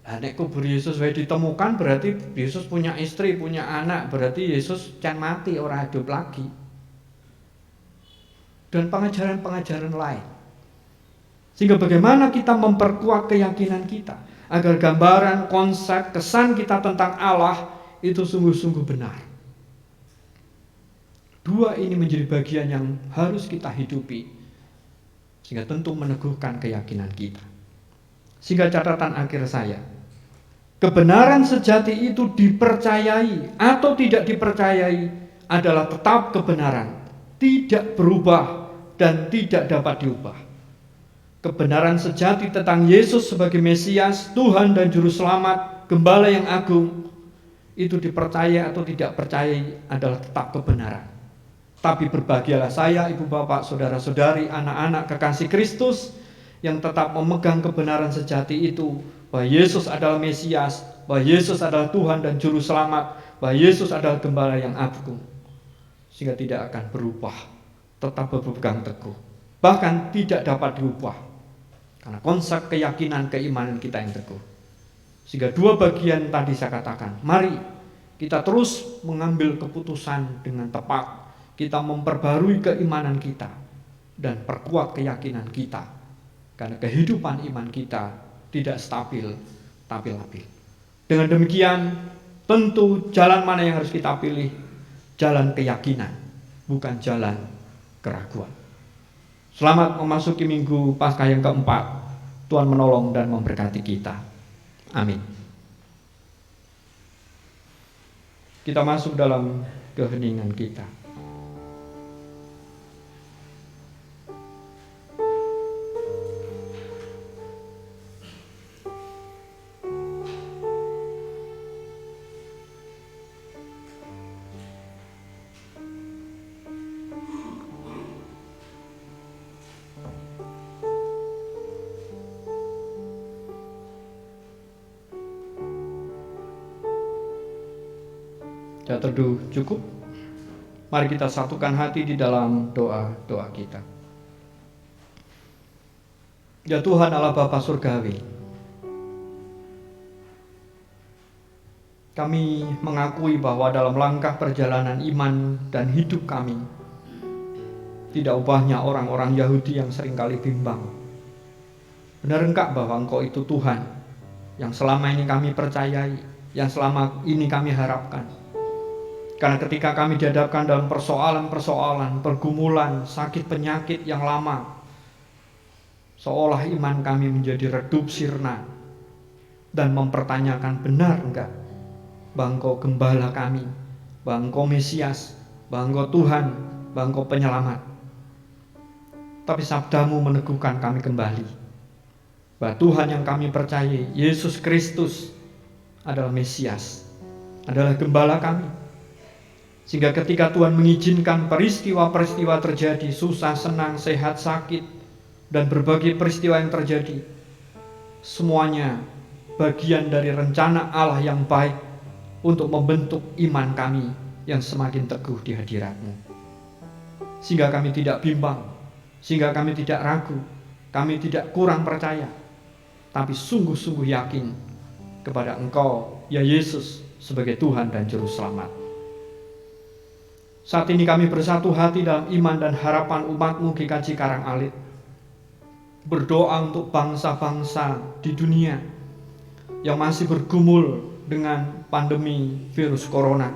S2: nek kubur Yesus ditemukan berarti Yesus punya istri, punya anak, berarti Yesus can mati, ora hidup lagi. Dan pengajaran-pengajaran lain. Sehingga bagaimana kita memperkuat keyakinan kita agar gambaran, konsep, kesan kita tentang Allah itu sungguh-sungguh benar. Dua ini menjadi bagian yang harus kita hidupi, sehingga tentu meneguhkan keyakinan kita. Sehingga catatan akhir saya, kebenaran sejati itu dipercayai atau tidak dipercayai adalah tetap kebenaran, tidak berubah dan tidak dapat diubah. Kebenaran sejati tentang Yesus sebagai Mesias, Tuhan dan Juru Selamat, Gembala yang agung, itu dipercaya atau tidak percayai adalah tetap kebenaran. Tapi berbahagialah saya, ibu bapak, saudara-saudari, anak-anak kekasih Kristus yang tetap memegang kebenaran sejati itu, bahwa Yesus adalah Mesias, bahwa Yesus adalah Tuhan dan Juru Selamat, bahwa Yesus adalah Gembala yang agung, sehingga tidak akan berubah, tetap berpegang teguh, bahkan tidak dapat diubah. Karena konsep keyakinan, keimanan kita yang teguh. Sehingga dua bagian tadi saya katakan, mari kita terus mengambil keputusan dengan tepat. Kita memperbarui keimanan kita dan perkuat keyakinan kita. Karena kehidupan iman kita tidak stabil, tapi labil. Dengan demikian, tentu jalan mana yang harus kita pilih? Jalan keyakinan, bukan jalan keraguan. Selamat memasuki minggu Paskah yang keempat. Tuhan menolong dan memberkati kita. Amin. Kita masuk dalam keheningan kita. Ya, teduh cukup. Mari kita satukan hati di dalam doa-doa kita. Ya Tuhan Allah Bapa Surgawi, kami mengakui bahwa dalam langkah perjalanan iman dan hidup kami, tidak ubahnya orang-orang Yahudi yang seringkali bimbang. Benar enggak bahwa Engkau itu Tuhan yang selama ini kami percayai, yang selama ini kami harapkan? Karena ketika kami dihadapkan dalam persoalan-persoalan, pergumulan, sakit penyakit yang lama, seolah iman kami menjadi redup sirna dan mempertanyakan benar enggak bahwa Engkau Gembala kami, bahwa Engkau Mesias, bahwa Engkau Tuhan, bahwa Engkau Penyelamat. Tapi sabdamu meneguhkan kami kembali bahwa Tuhan yang kami percayai, Yesus Kristus, adalah Mesias, adalah gembala kami. Sehingga ketika Tuhan mengizinkan peristiwa-peristiwa terjadi, susah, senang, sehat, sakit, dan berbagai peristiwa yang terjadi, semuanya bagian dari rencana Allah yang baik untuk membentuk iman kami yang semakin teguh di hadirat-Mu. Sehingga kami tidak bimbang, sehingga kami tidak ragu, kami tidak kurang percaya, tapi sungguh-sungguh yakin kepada Engkau, ya Yesus, sebagai Tuhan dan Juru Selamat. Saat ini kami bersatu hati dalam iman dan harapan umat-Mu GKJ Karangalit, berdoa untuk bangsa-bangsa di dunia yang masih bergumul dengan pandemi virus corona.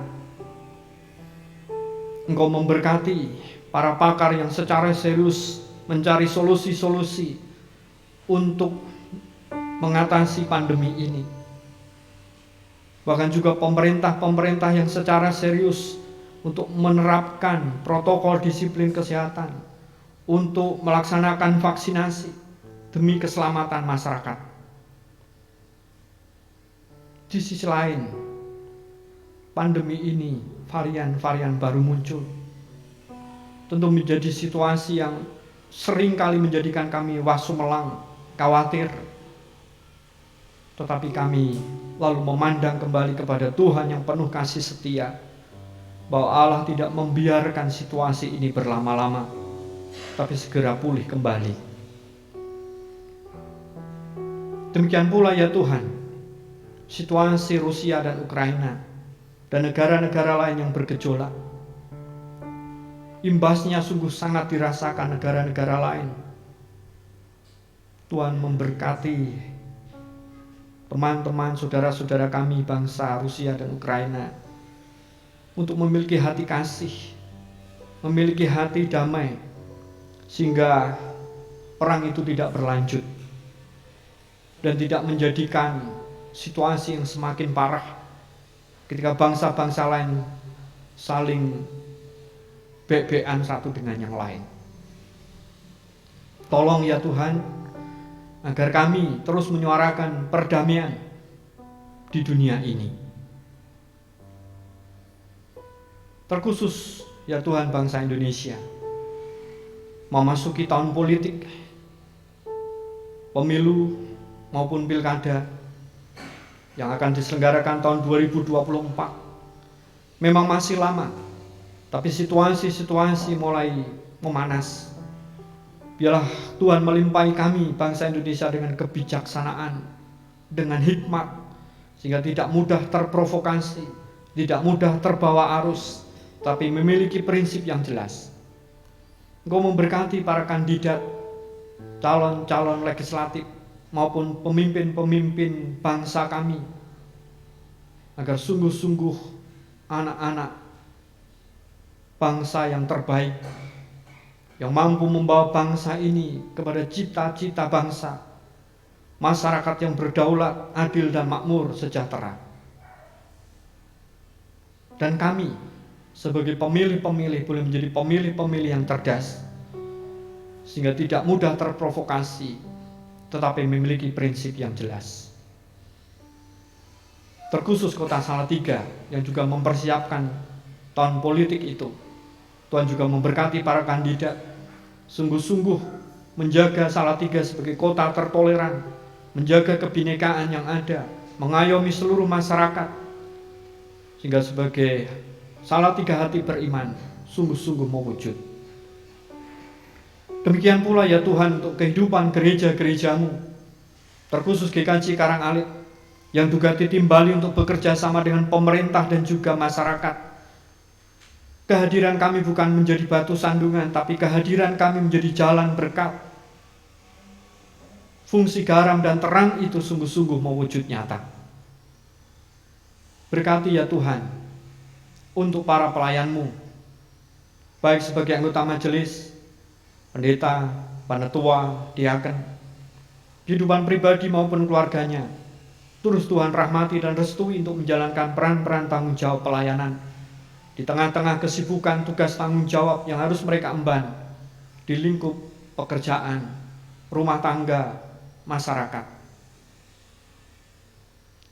S2: Engkau memberkati para pakar yang secara serius mencari solusi-solusi untuk mengatasi pandemi ini. Bahkan juga pemerintah-pemerintah yang secara serius untuk menerapkan protokol disiplin kesehatan, untuk melaksanakan vaksinasi demi keselamatan masyarakat. Di sisi lain, pandemi ini varian-varian baru muncul. Tentu menjadi situasi yang sering kali menjadikan kami wasumelang, khawatir. Tetapi kami lalu memandang kembali kepada Tuhan yang penuh kasih setia, bahwa Allah tidak membiarkan situasi ini berlama-lama, tapi segera pulih kembali. Demikian pula ya Tuhan, situasi Rusia dan Ukraina dan negara-negara lain yang bergejolak, imbasnya sungguh sangat dirasakan negara-negara lain. Tuhan memberkati teman-teman, saudara-saudara kami bangsa Rusia dan Ukraina untuk memiliki hati kasih, memiliki hati damai, sehingga perang itu tidak berlanjut dan tidak menjadikan situasi yang semakin parah ketika bangsa-bangsa lain saling bek-bekan satu dengan yang lain. Tolong ya Tuhan, agar kami terus menyuarakan perdamaian di dunia ini. Terkhusus ya Tuhan, bangsa Indonesia memasuki tahun politik, pemilu maupun pilkada yang akan diselenggarakan tahun 2024. Memang masih lama, tapi situasi-situasi mulai memanas. Biarlah Tuhan melimpahi kami bangsa Indonesia dengan kebijaksanaan, dengan hikmat, sehingga tidak mudah terprovokasi, tidak mudah terbawa arus, tapi memiliki prinsip yang jelas. Engkau memberkati para kandidat, calon-calon legislatif, maupun pemimpin-pemimpin bangsa kami, agar sungguh-sungguh anak-anak bangsa yang terbaik, yang mampu membawa bangsa ini kepada cita-cita bangsa, masyarakat yang berdaulat, adil dan makmur, sejahtera. Dan kami sebagai pemilih-pemilih boleh menjadi pemilih-pemilih yang cerdas, sehingga tidak mudah terprovokasi, tetapi memiliki prinsip yang jelas. Terkhusus Kota Salatiga yang juga mempersiapkan tahun politik itu, Tuhan juga memberkati para kandidat sungguh-sungguh menjaga Salatiga sebagai kota tertoleran, menjaga kebinekaan yang ada, mengayomi seluruh masyarakat, sehingga sebagai Salatiga hati beriman sungguh-sungguh mewujud. Demikian pula ya Tuhan untuk kehidupan gereja-gereja-Mu, terkhusus GKJ Karangalit yang juga ditimbali untuk bekerja sama dengan pemerintah dan juga masyarakat. Kehadiran kami bukan menjadi batu sandungan, tapi kehadiran kami menjadi jalan berkat. Fungsi garam dan terang itu sungguh-sungguh mewujud nyata. Berkati ya Tuhan untuk para pelayan-Mu, baik sebagai anggota majelis, pendeta, panatua, diaken, kehidupan pribadi maupun keluarganya. Terus Tuhan rahmati dan restui untuk menjalankan peran-peran tanggung jawab pelayanan di tengah-tengah kesibukan tugas tanggung jawab yang harus mereka emban di lingkup pekerjaan, rumah tangga, masyarakat.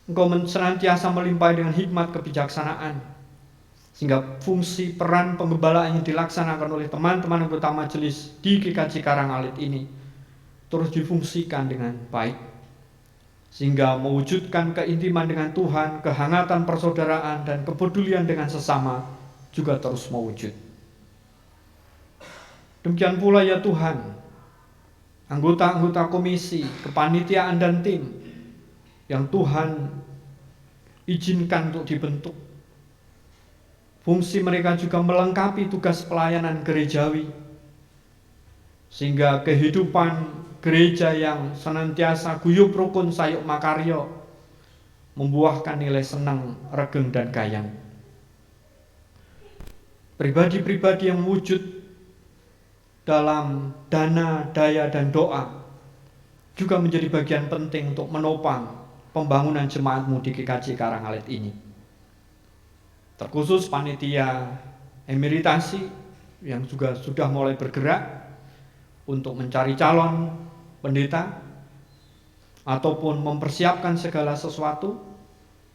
S2: Engkau senantiasa melimpahi dengan hikmat kebijaksanaan, sehingga fungsi peran penggembalaan yang dilaksanakan oleh teman-teman anggota majelis di GKJ Karangalit ini terus difungsikan dengan baik, sehingga mewujudkan keintiman dengan Tuhan, kehangatan persaudaraan, dan kepedulian dengan sesama juga terus mewujud. Demikian pula ya Tuhan, anggota-anggota komisi, kepanitiaan, dan tim yang Tuhan izinkan untuk dibentuk, fungsi mereka juga melengkapi tugas pelayanan gerejawi, sehingga kehidupan gereja yang senantiasa guyub rukun sayuk makaryo membuahkan nilai senang, regeng, dan gayang. Pribadi-pribadi yang wujud dalam dana, daya, dan doa juga menjadi bagian penting untuk menopang pembangunan jemaatmu di GKJ Karangalit ini. Terkhusus panitia emeritasi yang juga sudah mulai bergerak untuk mencari calon pendeta ataupun mempersiapkan segala sesuatu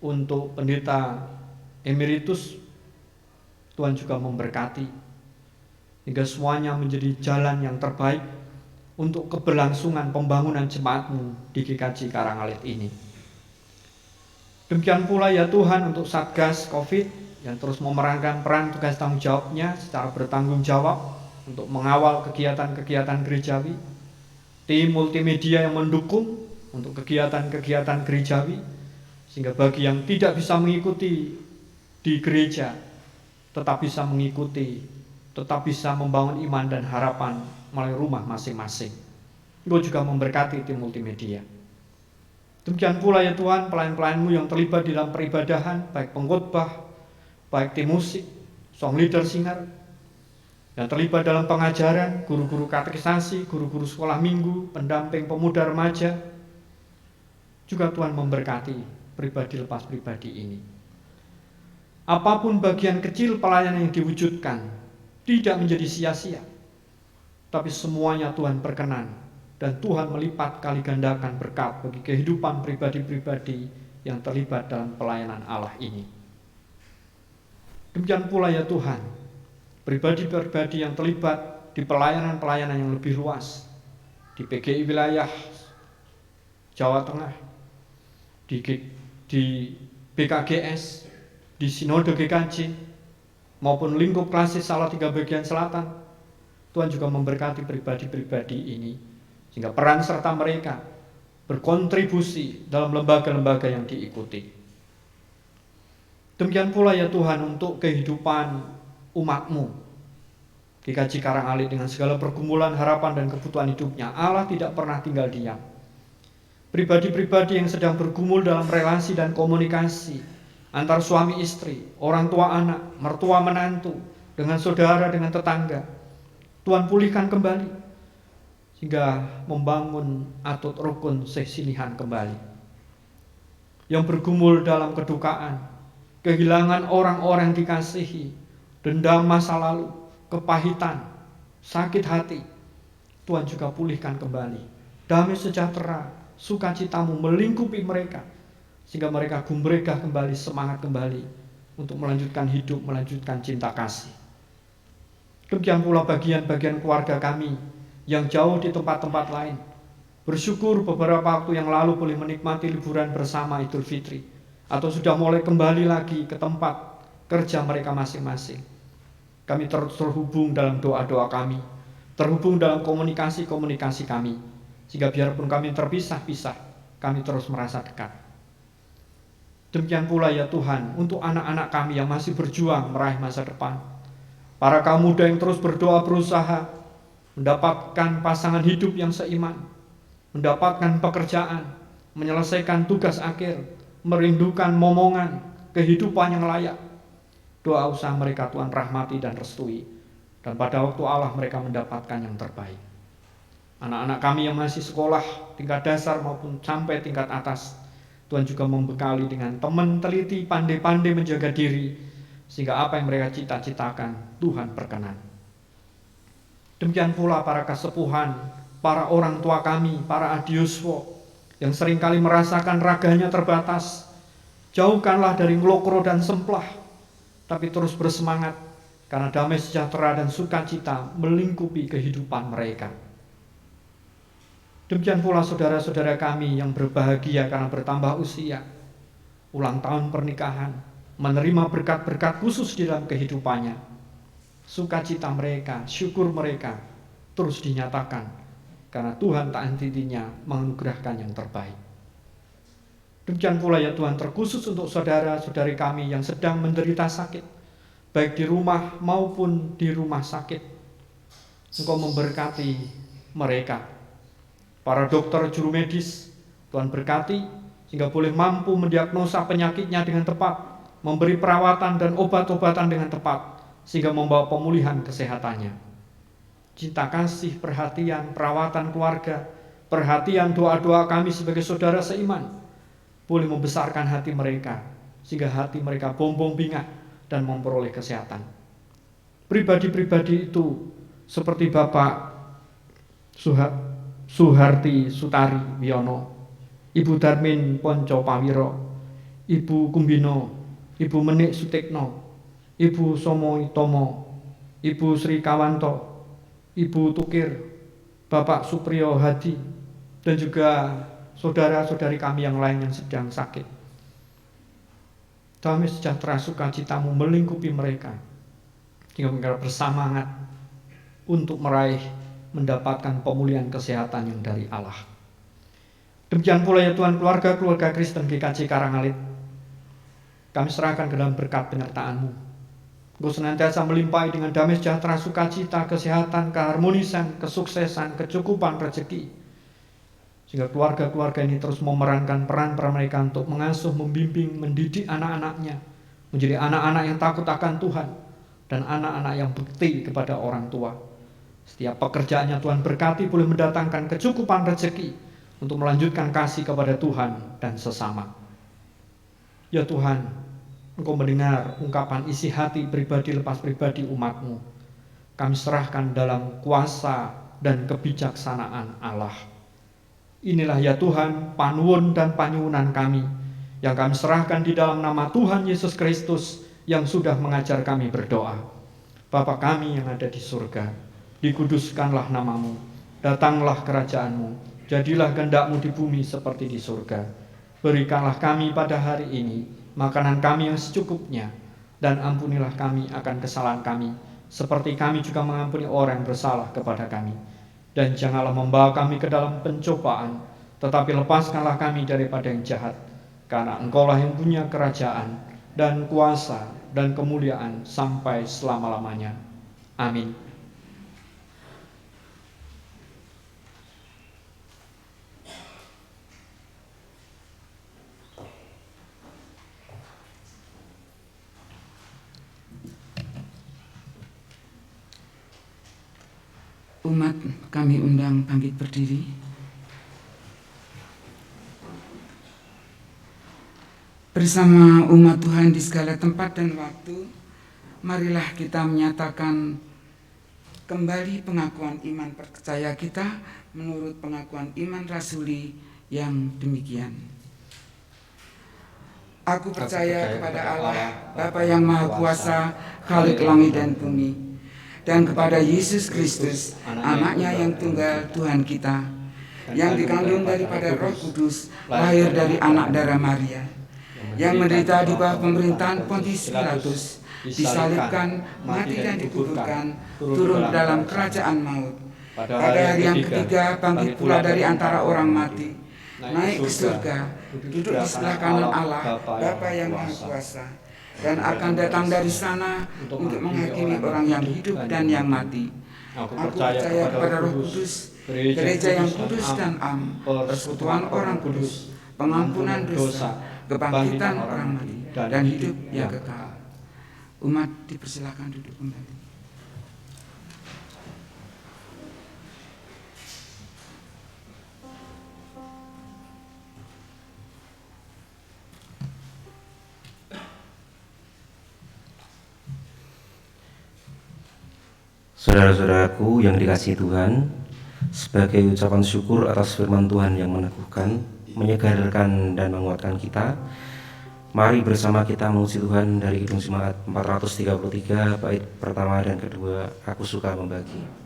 S2: untuk pendeta emeritus. Tuhan juga memberkati hingga semuanya menjadi jalan yang terbaik untuk keberlangsungan pembangunan jemaatmu di GKJ Karangalit ini. Demikian pula ya Tuhan untuk Satgas Covid yang terus memerankan peran tugas tanggung jawabnya secara bertanggung jawab untuk mengawal kegiatan-kegiatan gerejawi, tim multimedia yang mendukung untuk kegiatan-kegiatan gerejawi, sehingga bagi yang tidak bisa mengikuti di gereja tetap bisa mengikuti, tetap bisa membangun iman dan harapan melalui rumah masing-masing. Engkau juga memberkati tim multimedia. Demikian pula ya Tuhan, pelayan-pelayan-Mu yang terlibat di dalam peribadahan, baik pengkhotbah, baik tim musik, song leader, singer, yang terlibat dalam pengajaran, guru-guru katekisasi, guru-guru sekolah minggu, pendamping pemuda remaja, juga Tuhan memberkati pribadi lepas pribadi ini. Apapun bagian kecil pelayanan yang diwujudkan, tidak menjadi sia-sia, tapi semuanya Tuhan berkenan. Dan Tuhan melipat kali gandakan berkat bagi kehidupan pribadi-pribadi yang terlibat dalam pelayanan Allah ini. Demikian pula ya Tuhan, pribadi-pribadi yang terlibat di pelayanan-pelayanan yang lebih luas, di PGI wilayah Jawa Tengah, di BKGS, di Sinode GKJ, maupun lingkup klasis Salatiga bagian selatan, Tuhan juga memberkati pribadi-pribadi ini, sehingga peran serta mereka berkontribusi dalam lembaga-lembaga yang diikuti. Demikian pula ya Tuhan untuk kehidupan umat-Mu GKJ Karangalit dengan segala pergumulan, harapan, dan kebutuhan hidupnya. Allah tidak pernah tinggal diam. Pribadi-pribadi yang sedang bergumul dalam relasi dan komunikasi antar suami istri, orang tua anak, mertua menantu, dengan saudara, dengan tetangga, Tuhan pulihkan kembali, hingga membangun atut rukun sesilihan kembali. Yang bergumul dalam kedukaan, kehilangan orang-orang dikasihi, dendam masa lalu, kepahitan, sakit hati, Tuhan juga pulihkan kembali. Damai sejahtera, sukacitamu melingkupi mereka, sehingga mereka gumregah kembali, semangat kembali untuk melanjutkan hidup, melanjutkan cinta kasih. Demikian pula bagian-bagian keluarga kami yang jauh di tempat-tempat lain, bersyukur beberapa waktu yang lalu boleh menikmati liburan bersama Idul Fitri, atau sudah mulai kembali lagi ke tempat kerja mereka masing-masing. Kami terhubung dalam doa-doa kami, terhubung dalam komunikasi-komunikasi kami, sehingga biarpun kami terpisah-pisah, kami terus merasa dekat. Demikian pula ya Tuhan untuk anak-anak kami yang masih berjuang meraih masa depan, para kaum muda yang terus berdoa berusaha mendapatkan pasangan hidup yang seiman, mendapatkan pekerjaan, menyelesaikan tugas akhir, merindukan momongan, kehidupan yang layak. Doa usaha mereka Tuhan rahmati dan restui, dan pada waktu Allah mereka mendapatkan yang terbaik. Anak-anak kami yang masih sekolah tingkat dasar maupun sampai tingkat atas, Tuhan juga membekali dengan teman teliti, pandai-pandai menjaga diri, sehingga apa yang mereka cita-citakan Tuhan berkenan. Demikian pula para kesepuhan, para orang tua kami, para adiuswo yang seringkali merasakan raganya terbatas, Jauhkanlah dari nglokro dan semplah, tapi terus bersemangat, karena damai sejahtera dan sukacita melingkupi kehidupan mereka. Demikian pula saudara-saudara kami yang berbahagia karena bertambah usia, ulang tahun pernikahan, menerima berkat-berkat khusus di dalam kehidupannya. Sukacita mereka, syukur mereka terus dinyatakan, karena Tuhan tak henti-hentinya menganugerahkan yang terbaik. Demikian pula ya Tuhan, terkhusus untuk saudara-saudari kami yang sedang menderita sakit, baik di rumah maupun di rumah sakit. Engkau memberkati mereka. Para dokter juru medis, Tuhan berkati sehingga boleh mampu mendiagnosa penyakitnya dengan tepat, memberi perawatan dan obat-obatan dengan tepat, sehingga membawa pemulihan kesehatannya. Cinta kasih, perhatian, perawatan keluarga, perhatian doa-doa kami sebagai saudara seiman, boleh membesarkan hati mereka, sehingga hati mereka bombong bingat dan memperoleh kesehatan. Pribadi-pribadi itu seperti Bapak Suharti Sutari Wiono, Ibu Darmin Ponco Pawiro, Ibu Kumbino, Ibu Menik Sutikno, Ibu Somo Tomo, Ibu Sri Kawanto, Ibu Tukir, Bapak Supriyo Hadi, dan juga saudara-saudari kami yang lain yang sedang sakit. Damai sejahtera sukacitamu melingkupi mereka, sehingga mereka bersemangat untuk mendapatkan pemulihan kesehatan yang dari Allah. Demikian pula ya Tuhan, keluarga-keluarga Kristen GKJ Karangalit, kami serahkan ke dalam berkat penyertaan-Mu. Engkau senantiasa melimpahi dengan damai sejahtera, sukacita, kesehatan, keharmonisan, kesuksesan, kecukupan rezeki, sehingga keluarga-keluarga ini terus memerankan peran-peran mereka untuk mengasuh, membimbing, mendidik anak-anaknya menjadi anak-anak yang takut akan Tuhan dan anak-anak yang bekti kepada orang tua. Setiap pekerjaannya Tuhan berkati, boleh mendatangkan kecukupan rezeki untuk melanjutkan kasih kepada Tuhan dan sesama. Ya Tuhan, Engkau mendengar ungkapan isi hati pribadi lepas pribadi umat-Mu. Kami serahkan dalam kuasa dan kebijaksanaan Allah. Inilah ya Tuhan, panuwun dan panyuwunan kami, yang kami serahkan di dalam nama Tuhan Yesus Kristus yang sudah mengajar kami berdoa. Bapa kami yang ada di surga, dikuduskanlah namamu, datanglah kerajaan-Mu, jadilah kehendak-Mu di bumi seperti di surga. Berikanlah kami pada hari ini makanan kami yang secukupnya, dan ampunilah kami akan kesalahan kami, seperti kami juga mengampuni orang yang bersalah kepada kami. Dan janganlah membawa kami ke dalam pencobaan, tetapi lepaskanlah kami daripada yang jahat, karena Engkaulah yang punya kerajaan dan kuasa dan kemuliaan sampai selama-lamanya. Amin.
S4: Umat kami undang bangkit berdiri. Bersama umat Tuhan di segala tempat dan waktu, marilah kita menyatakan kembali pengakuan iman percaya kita menurut pengakuan iman rasuli yang demikian. Aku percaya kepada Allah, Bapa yang Maha Kuasa, Khalik langit dan bumi, dan kepada Yesus Kristus, anaknya yang tunggal Tuhan kita, yang dikandung daripada Roh Kudus, lahir dari anak darah Maria, yang menderita di bawah pemerintahan Pontius Pilatus, disalibkan, mati dan dikuburkan, turun dalam kerajaan maut. Pada hari yang ketiga bangkit pula dari antara orang mati, naik ke surga, duduk di sebelah kanan Allah, Bapa yang Maha Kuasa, dan akan datang dari sana untuk menghakimi orang yang hidup dan yang mati. Aku percaya kepada Roh Kudus, gereja yang kudus dan am, persekutuan orang kudus, pengampunan dosa, kebangkitan orang mati, dan hidup yang kekal. Umat dipersilakan duduk kembali.
S5: Saudara-saudaraku yang dikasihi Tuhan, sebagai ucapan syukur atas firman Tuhan yang meneguhkan, menyegarkan dan menguatkan kita, Mari bersama kita memuji Tuhan dari Kidung Jemaat 433 bait pertama dan kedua, Aku Suka Membagi.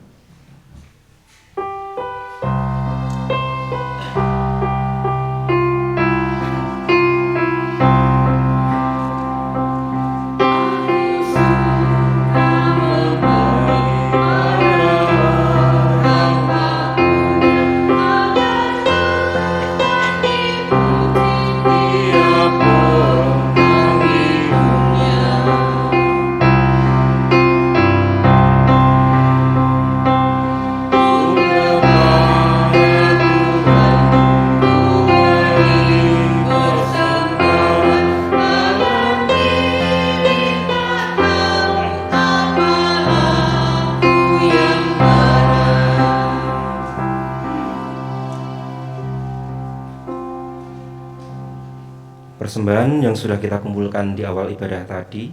S5: Persembahan yang sudah kita kumpulkan di awal ibadah tadi,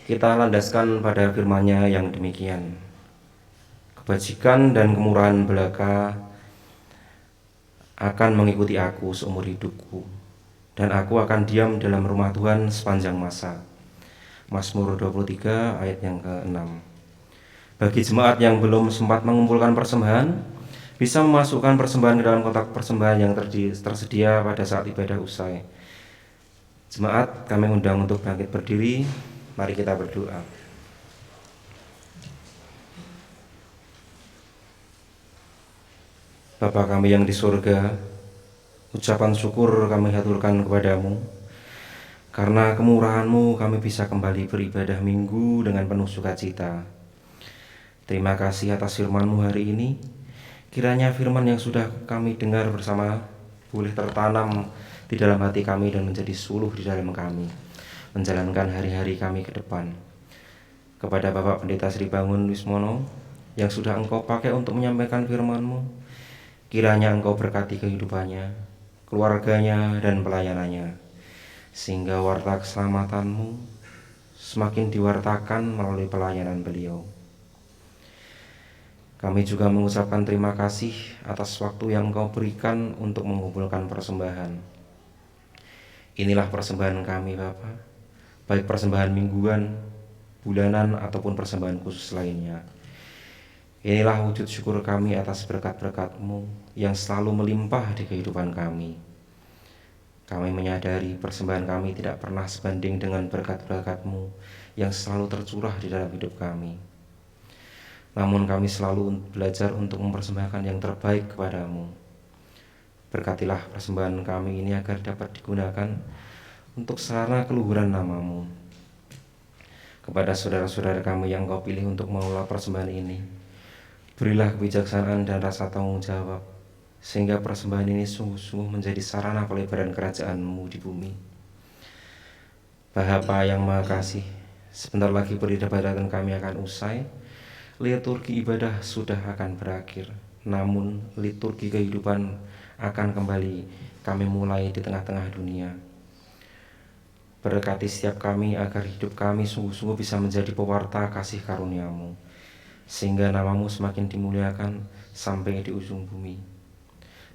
S5: kita landaskan pada firman-Nya yang demikian. Kebajikan dan kemurahan belaka akan mengikuti aku seumur hidupku, dan aku akan diam dalam rumah Tuhan sepanjang masa. Mazmur 23 ayat yang ke-6. Bagi jemaat yang belum sempat mengumpulkan persembahan, bisa memasukkan persembahan ke dalam kotak persembahan yang tersedia pada saat ibadah usai. Jemaat, kami undang untuk bangkit berdiri. Mari kita berdoa. Bapa kami yang di surga, ucapan syukur kami haturkan kepadamu. Karena kemurahan-Mu kami bisa kembali beribadah minggu dengan penuh sukacita. Terima kasih atas firman-Mu hari ini. Kiranya firman yang sudah kami dengar bersama boleh tertanam di dalam hati kami dan menjadi suluh di dalam kami, menjalankan hari-hari kami ke depan. Kepada Bapak Pendeta Sri Bangun Wismono yang sudah Engkau pakai untuk menyampaikan firman-Mu, kiranya Engkau berkati kehidupannya, keluarganya, dan pelayanannya, sehingga warta keselamatan-Mu semakin diwartakan melalui pelayanan beliau. Kami juga mengucapkan terima kasih atas waktu yang Engkau berikan untuk mengumpulkan persembahan. Inilah persembahan kami, Bapa, baik persembahan mingguan, bulanan, ataupun persembahan khusus lainnya. Inilah wujud syukur kami atas berkat-berkat-Mu yang selalu melimpah di kehidupan kami. Kami menyadari persembahan kami tidak pernah sebanding dengan berkat-berkat-Mu yang selalu tercurah di dalam hidup kami. Namun kami selalu belajar untuk mempersembahkan yang terbaik kepada-Mu. Berkatilah persembahan kami ini agar dapat digunakan untuk sarana keluhuran nama-Mu. Kepada saudara-saudara kami yang Kau pilih untuk mengelola persembahan ini, berilah kebijaksanaan dan rasa tanggung jawab, sehingga persembahan ini sungguh-sungguh menjadi sarana pelebaran kerajaan-Mu di bumi. Bapa yang Maha Kasih, sebentar lagi peribadatan kami akan usai, liturgi ibadah sudah akan berakhir, namun liturgi kehidupan akan kembali kami mulai di tengah-tengah dunia. Berkati setiap kami agar hidup kami sungguh-sungguh bisa menjadi pewarta kasih karunia-Mu, sehingga nama-Mu semakin dimuliakan sampai di ujung bumi.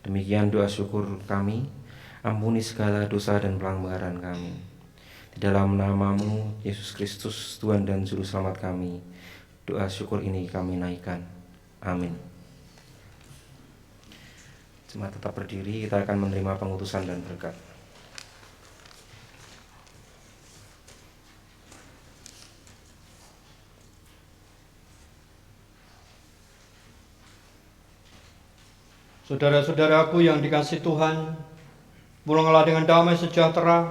S5: Demikian doa syukur kami, ampuni segala dosa dan pelanggaran kami. Di dalam nama-Mu, Yesus Kristus, Tuhan dan Juru Selamat kami, doa syukur ini kami naikkan. Amin. Jemaat tetap berdiri, kita akan menerima pengutusan dan berkat.
S2: Saudara-saudaraku yang dikasihi Tuhan, pulanglah dengan damai sejahtera,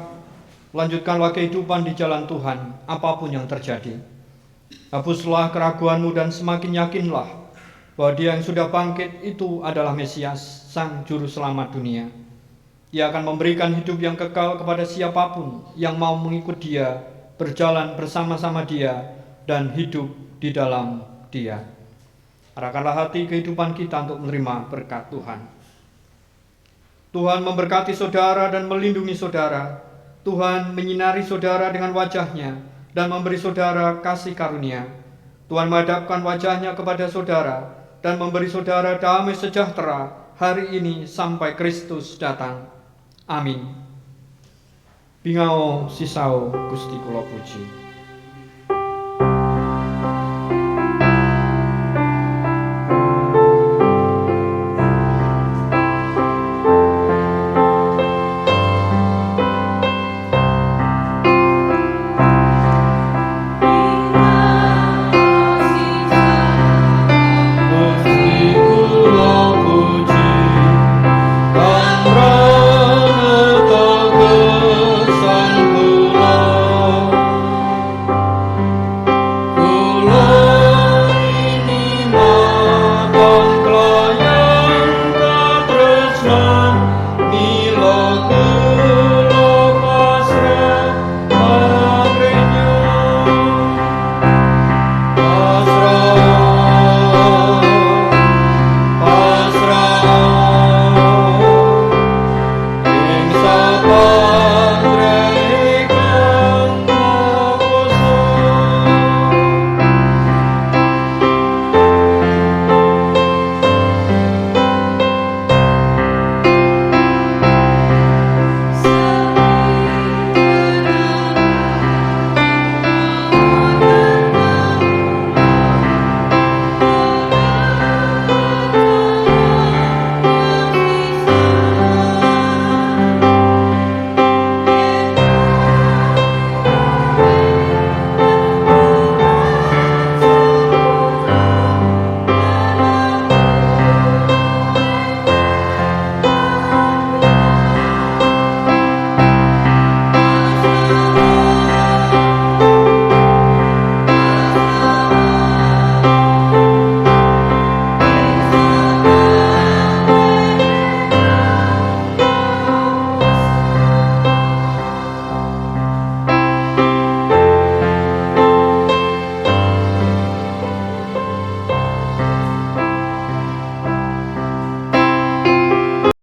S2: lanjutkanlah kehidupan di jalan Tuhan, apapun yang terjadi. Hapuslah keraguanmu dan semakin yakinlah bahwa Dia yang sudah bangkit itu adalah Mesias, Sang Juru Selamat dunia. Ia akan memberikan hidup yang kekal kepada siapapun yang mau mengikut Dia, berjalan bersama-sama Dia, dan hidup di dalam Dia. Arahkanlah hati kehidupan kita untuk menerima berkat Tuhan. Tuhan memberkati saudara dan melindungi saudara. Tuhan menyinari saudara dengan wajah-Nya dan memberi saudara kasih karunia. Tuhan menghadapkan wajah-Nya kepada saudara dan memberi saudara damai sejahtera hari ini sampai Kristus datang. Amin. Bingao sisau Gusti kula puji.